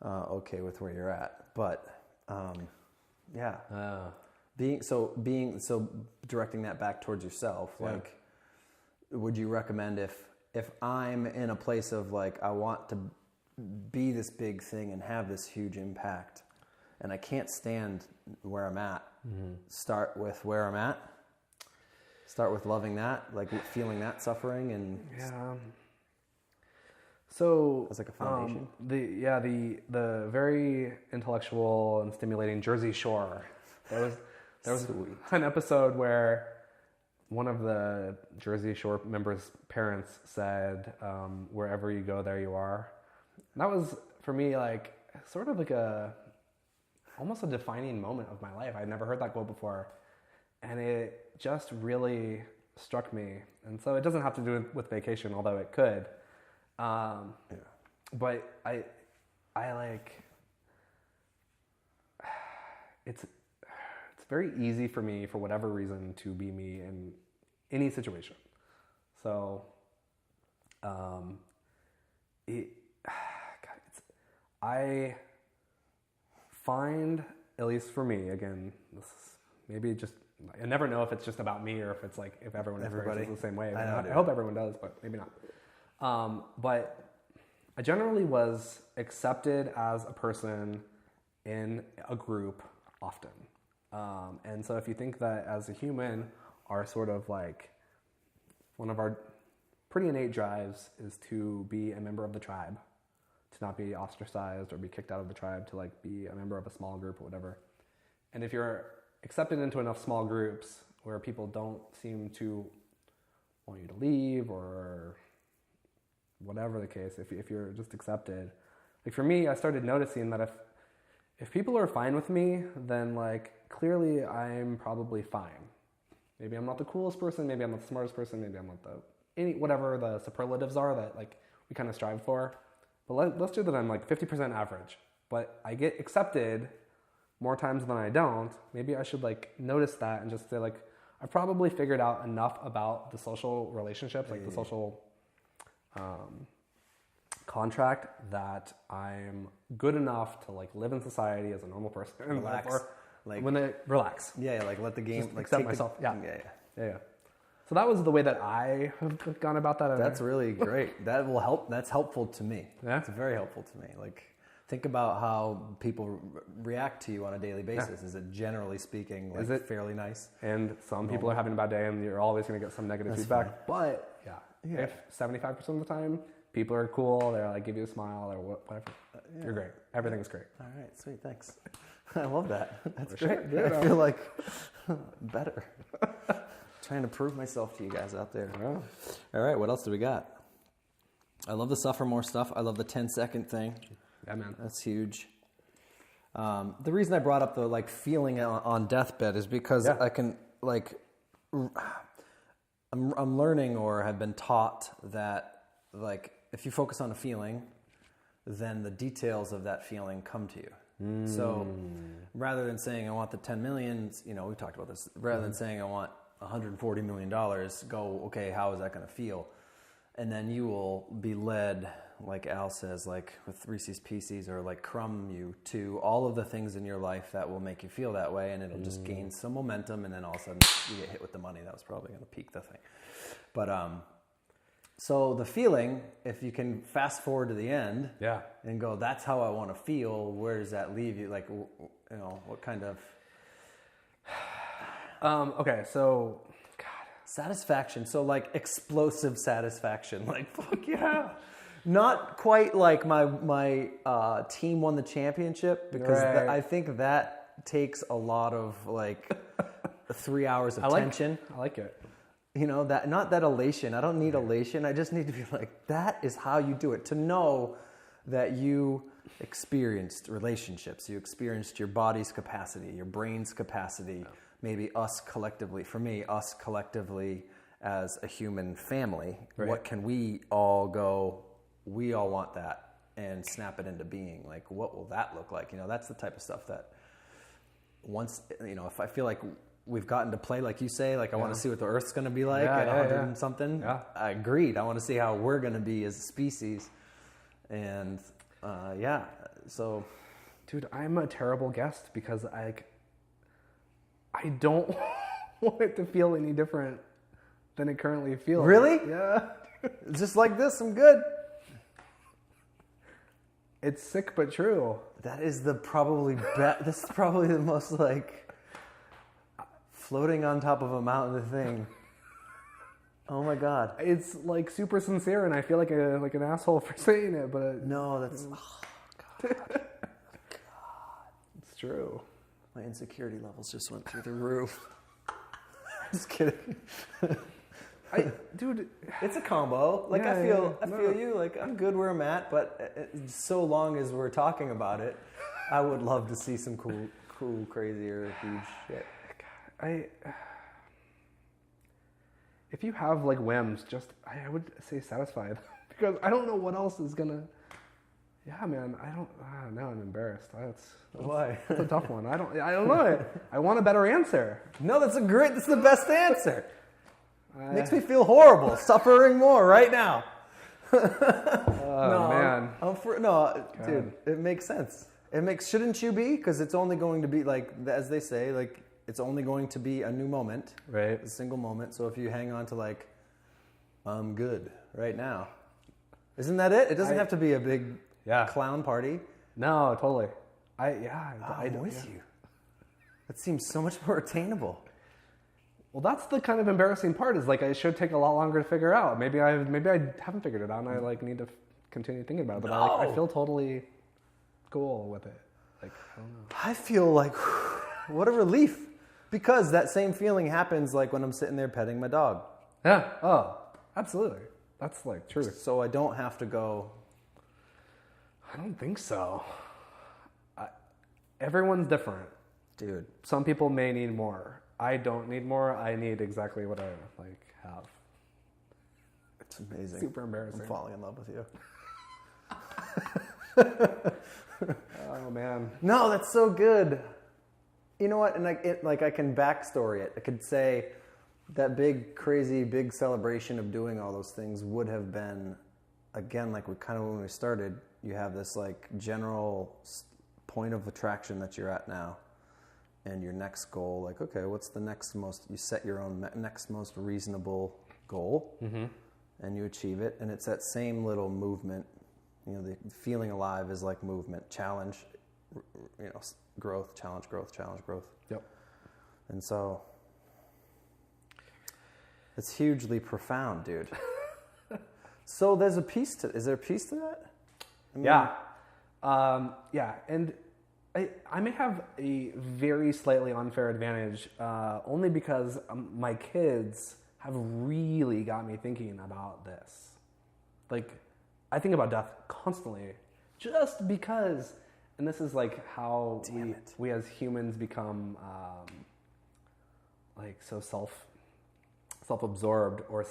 okay with where you're at. But Being directing that back towards yourself, like, would you recommend if I'm in a place of like, I want to be this big thing and have this huge impact and I can't stand where I'm at, start with where I'm at, start with loving that, like feeling that suffering and so as like a foundation. The very intellectual and stimulating Jersey Shore. There was an episode where one of the Jersey Shore members' parents said, wherever you go, there you are. And that was, for me, like, sort of like almost a defining moment of my life. I'd never heard that quote before. And it just really struck me. And so it doesn't have to do with vacation, although it could. But I like, it's very easy for me, for whatever reason, to be me in any situation. So, I find, at least for me, again, this is maybe just, I never know if it's just about me or if it's like, if everyone experiences the same way. I hope everyone does, but maybe not. But I generally was accepted as a person in a group often. And so if you think that as a human, our sort of like, one of our pretty innate drives is to be a member of the tribe, to not be ostracized or be kicked out of the tribe, to like be a member of a small group or whatever. And if you're accepted into enough small groups where people don't seem to want you to leave or whatever the case, if you're just accepted, like for me, I started noticing that if people are fine with me, then like clearly I'm probably fine. Maybe I'm not the coolest person, maybe I'm not the smartest person, maybe I'm not whatever the superlatives are that like we kind of strive for. But let's do that I'm like 50% average, but I get accepted more times than I don't. Maybe I should like notice that and just say like, I've probably figured out enough about the social relationships, like the social contract, that I'm good enough to like live in society as a normal person. Relax. Relax. Yeah, like let the game, just like accept take myself. Yeah. So that was the way that I have gone about that. That's really great. That will help. That's helpful to me. Yeah. It's very helpful to me. Like, think about how people react to you on a daily basis. Yeah. Is it generally speaking like fairly nice? And some people are having a bad day, and you're always going to get some negative feedback. Fine. But if 75% of the time people are cool, they're like give you a smile or whatever, you're great. Everything's great. All right, sweet, thanks. I love that. That's For great. Sure. I feel like better. Trying to prove myself to you guys out there. Yeah. All right, what else do we got? I love the suffer more stuff. I love the 10-second thing. Yeah, man. That's huge. The reason I brought up the like feeling on deathbed is because I can like I'm learning or have been taught that like if you focus on a feeling, then the details of that feeling come to you. So rather than saying I want the 10 million, we talked about this. Rather than saying I want $140 million, go, okay, how is that going to feel? And then you will be led, like Al says, like with Reese's Pieces or like crumb you to all of the things in your life that will make you feel that way, and it'll just gain some momentum, and then all of a sudden you get hit with the money. That was probably going to peak the thing. But so the feeling, if you can fast forward to the end and go, that's how I want to feel, where does that leave you? Like, what kind of... Okay, so... Satisfaction. So like explosive satisfaction. Like, fuck yeah. Not quite like my team won the championship, because I think that takes a lot of like 3 hours of tension. I like it. That not that elation. I don't need elation. I just need to be like, that is how you do it. To know that you experienced relationships, you experienced your body's capacity, your brain's capacity, maybe us collectively. For me, us collectively as a human family, what can we all go, we all want that, and snap it into being? Like, what will that look like? That's the type of stuff that once, if I feel like we've gotten to play, like you say, like I want to see what the Earth's going to be like at 100 and something. Yeah. I agreed. I want to see how we're going to be as a species. And so. Dude, I'm a terrible guest because I don't want it to feel any different than it currently feels. Really? Yeah. Just like this, I'm good. It's sick but true. That is this is probably the most like floating on top of a mountain thing. Oh my God. It's like super sincere, and I feel like an asshole for saying it, but no, that's God. It's true. My insecurity levels just went through the roof. Just kidding. Dude, it's a combo. Like I feel you. Like I'm good where I'm at, but so long as we're talking about it, I would love to see some cool, crazy, or huge shit. If you have like whims, I would say satisfied, because I don't know what else is gonna. Yeah, man, now I'm embarrassed. Why? That's a tough one. I don't know. I want a better answer. No, that's the best answer. Makes me feel horrible, suffering more right now. Man. Dude, it makes sense. Shouldn't you be? Because it's only going to be like, as they say, like it's only going to be a new moment, right? A single moment. So if you hang on to like, I'm good right now, isn't that it? It doesn't have to be a big clown party. No, totally. I'm with you. That seems so much more attainable. Well, that's the kind of embarrassing part. Is like it should take a lot longer to figure out. Maybe I haven't figured it out, and I like need to continue thinking about it. But I feel totally cool with it. Like I don't know. I feel like what a relief, because that same feeling happens like when I'm sitting there petting my dog. Yeah. Oh, absolutely. That's like true. So I don't have to go. I don't think so. Everyone's different, dude. Some Some people may need more. I don't need more. I need exactly what I have. It's amazing. Super embarrassing. I'm falling in love with you. Oh man. No, that's so good. You know what? And I can backstory it. I could say that big celebration of doing all those things would have been, again, like when we started. You have this like general point of attraction that you're at now. And your next goal, like, okay, what's the you set your own next most reasonable goal, and you achieve it. And it's that same little movement, the feeling alive is like movement, challenge, growth, challenge, growth. Yep. And so it's hugely profound, dude. So is there a piece to that? I mean, Yeah. And I may have a very slightly unfair advantage, only because my kids have really got me thinking about this. Like, I think about death constantly, just because, and this is like how we as humans become like so self-absorbed or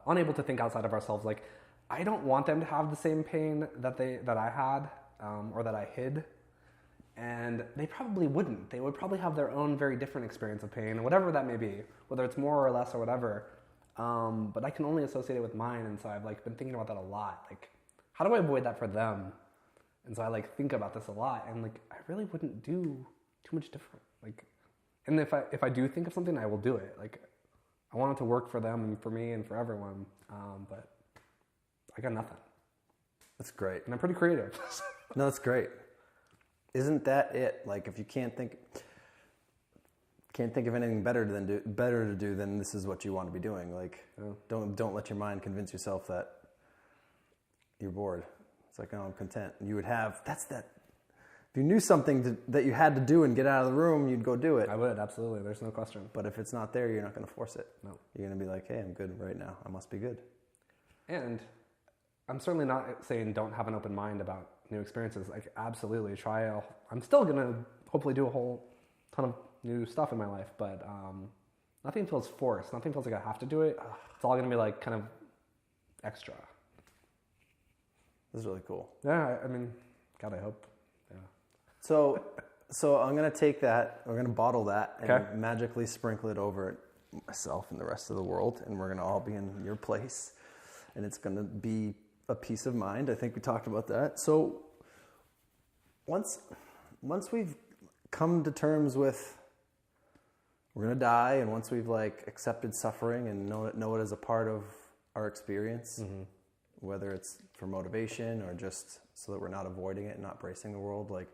unable to think outside of ourselves. Like, I don't want them to have the same pain that I had or that I hid. And they probably wouldn't. They would probably have their own very different experience of pain, whatever that may be, whether it's more or less or whatever. But I can only associate it with mine, and so I've like been thinking about that a lot. Like, how do I avoid that for them? And so I like think about this a lot, and like I really wouldn't do too much different. Like, and if I do think of something, I will do it. Like, I want it to work for them and for me and for everyone. But I got nothing. That's great. And I'm pretty creative. No, that's great. Isn't that it? Like, if you can't think of anything better to do, then this is what you want to be doing. Like, don't let your mind convince yourself that you're bored. It's like, oh, I'm content. You would have if you knew something that you had to do and get out of the room, you'd go do it. I would, absolutely. There's no question. But if it's not there, you're not going to force it. No. You're going to be like, hey, I'm good right now. I must be good. And I'm certainly not saying don't have an open mind about new experiences. Like, absolutely try. I'm still gonna hopefully do a whole ton of new stuff in my life, but nothing feels forced. Nothing feels like I have to do it. It's all gonna be like kind of extra. This is really cool. Yeah, I mean, God, I hope. Yeah. So I'm gonna take that. We're gonna bottle that and magically sprinkle it over myself and the rest of the world, and we're gonna all be in your place, and it's gonna be a peace of mind. I think we talked about that. So once we've come to terms with we're gonna die, and once we've like accepted suffering and know it as a part of our experience, whether it's for motivation or just so that we're not avoiding it and not bracing the world, like,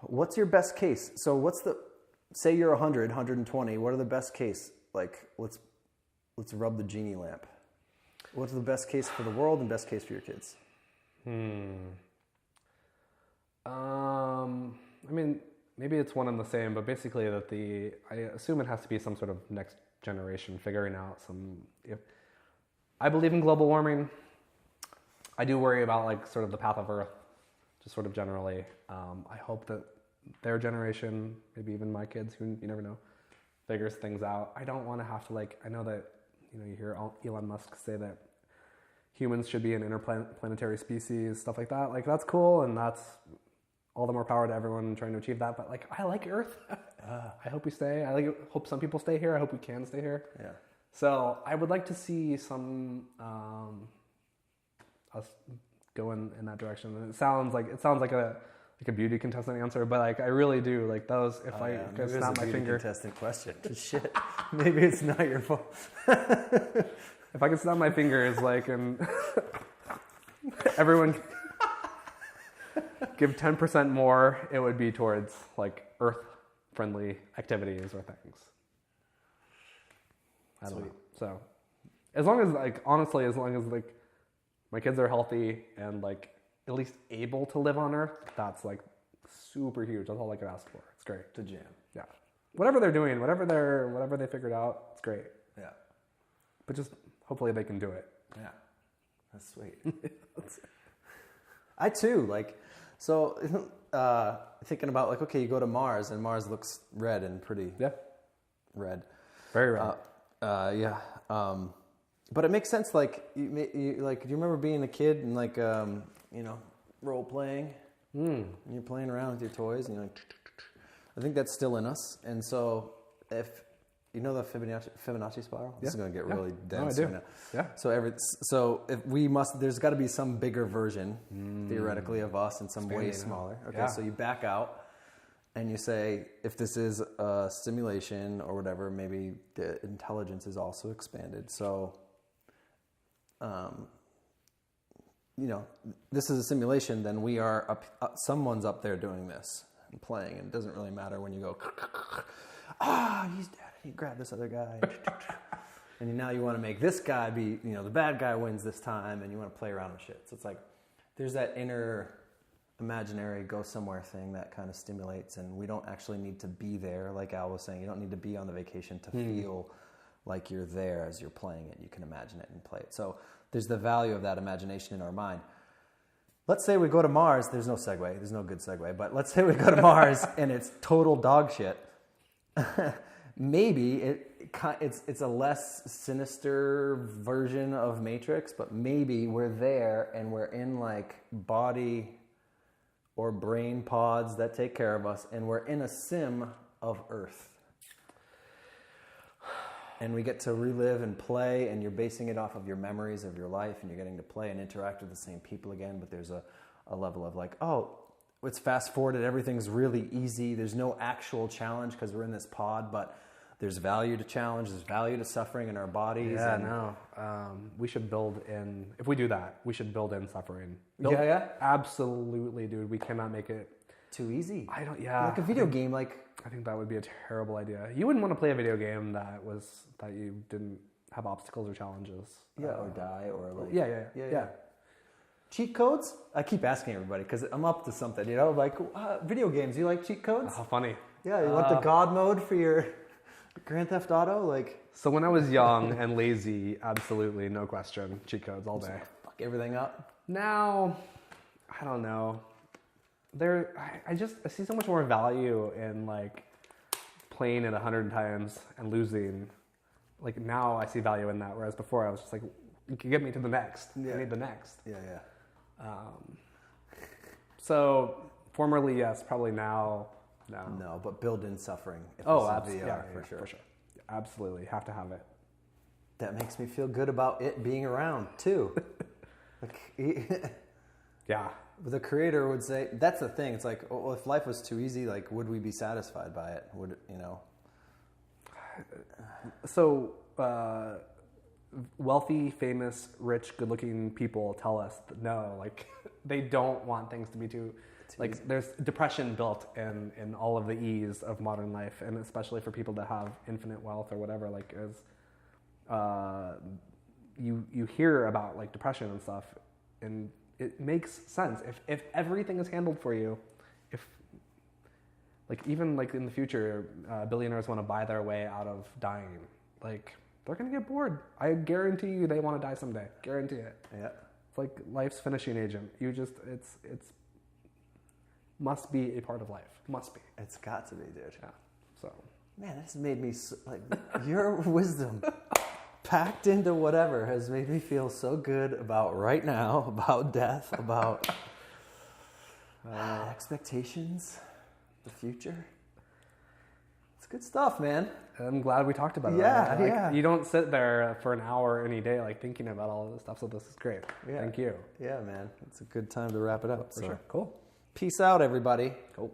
what's your best case? So say you're 100, 120, what are the best case? Like, let's rub the genie lamp. What's the best case for the world and best case for your kids? I mean, maybe it's one and the same, but basically I assume it has to be some sort of next generation figuring out I believe in global warming. I do worry about like sort of the path of Earth, just sort of generally. I hope that their generation, maybe even my kids, who you never know, figures things out. I don't want to have to like, I know that, you hear Elon Musk say that humans should be an interplanetary species, stuff like that. Like, that's cool, and that's all the more power to everyone trying to achieve that. But like, I like Earth. I hope we stay. Hope some people stay here. I hope we can stay here. Yeah. So I would like to see some us go in that direction. And it sounds like a beauty contestant answer, but like I really do like those. If I could snap my finger, contestant question. Shit, maybe it's not your fault. If I could snap my fingers, like, and everyone give 10% more, it would be towards like Earth-friendly activities or things. I don't know. So, as long as like honestly, as long as like my kids are healthy and like at least able to live on Earth, that's like super huge. That's all I could ask for. It's great. To jam. Yeah. Whatever they're doing, whatever they figured out, it's great. Yeah. But just hopefully they can do it. Yeah. That's sweet. I too, like, so thinking about like, okay, you go to Mars and Mars looks red and pretty red. Very red. Yeah. But it makes sense. Like, you like, do you remember being a kid and like, role playing? And you're playing around with your toys and you're like, I think that's still in us. And so if you know the Fibonacci spiral, this is going to get really dense right now. Yeah. So if there's got to be some bigger version theoretically of us and some way smaller. Okay. So you back out. And you say, if this is a simulation or whatever, maybe the intelligence is also expanded. So, this is a simulation, then we are someone's up there doing this and playing. And it doesn't really matter when you go, he's dead. And you grab this other guy. And now you want to make this guy be, the bad guy wins this time. And you want to play around with shit. So it's like, there's that inner imaginary go somewhere thing that kind of stimulates, and we don't actually need to be there. Like Al was saying, you don't need to be on the vacation to feel like you're there as you're playing it. You can imagine it and play it. So there's the value of that imagination in our mind. Let's say we go to Mars. There's no segue. There's no good segue. But let's say we go to Mars and it's total dog shit. Maybe it's a less sinister version of Matrix, but maybe we're there and we're in like body or brain pods that take care of us, and we're in a sim of Earth. And we get to relive and play, and you're basing it off of your memories of your life, and you're getting to play and interact with the same people again, but there's a level of like, oh, it's fast forwarded, everything's really easy, there's no actual challenge because we're in this pod, but there's value to challenge, there's value to suffering in our bodies. Yeah, no. We should build in, if we do that, we should build in suffering. Yeah? Absolutely, dude. We cannot make it too easy. Yeah. Like a video game, like... I think that would be a terrible idea. You wouldn't want to play a video game that you didn't have obstacles or challenges. Yeah, or die, or like... Yeah. Cheat codes? I keep asking everybody because I'm up to something, you know? Like, video games, you like cheat codes? How funny. Yeah, you want the God mode for your Grand Theft Auto? Like... So when I was young and lazy, absolutely, no question, cheat codes all day. Fuck everything up. Now, I don't know. I see so much more value in like playing it 100 times and losing. Like now I see value in that, whereas before I was just like, you can get me to the next. Yeah. I need the next. Yeah. So formerly, yes. Probably now, no. No, but build in suffering. Absolutely. VR, For sure. Absolutely. Have to have it. That makes me feel good about it being around too. Like, yeah. The creator would say, that's the thing. It's like, well, if life was too easy, like, would we be satisfied by it? Would it, you know? So, wealthy, famous, rich, good-looking people tell us that no, like, they don't want things to be too like, easy. There's depression built in all of the ease of modern life, and especially for people that have infinite wealth or whatever, like, you hear about, like, depression and stuff, and it makes sense. If everything is handled for you, if like even like in the future, billionaires want to buy their way out of dying, like they're gonna get bored. I guarantee you they want to die someday. Guarantee it. Yeah. It's like life's finishing agent. It's must be a part of life. Must be. It's got to be, dude. Yeah. So. Man, this made me like your wisdom. Packed into whatever has made me feel so good about right now, about death, about expectations, the future. It's good stuff, man. I'm glad we talked about it. Yeah, like, you don't sit there for an hour any day like thinking about all of this stuff, so this is great. Yeah. Thank you. Yeah, man. It's a good time to wrap it up. For sure. Cool. Peace out, everybody. Cool.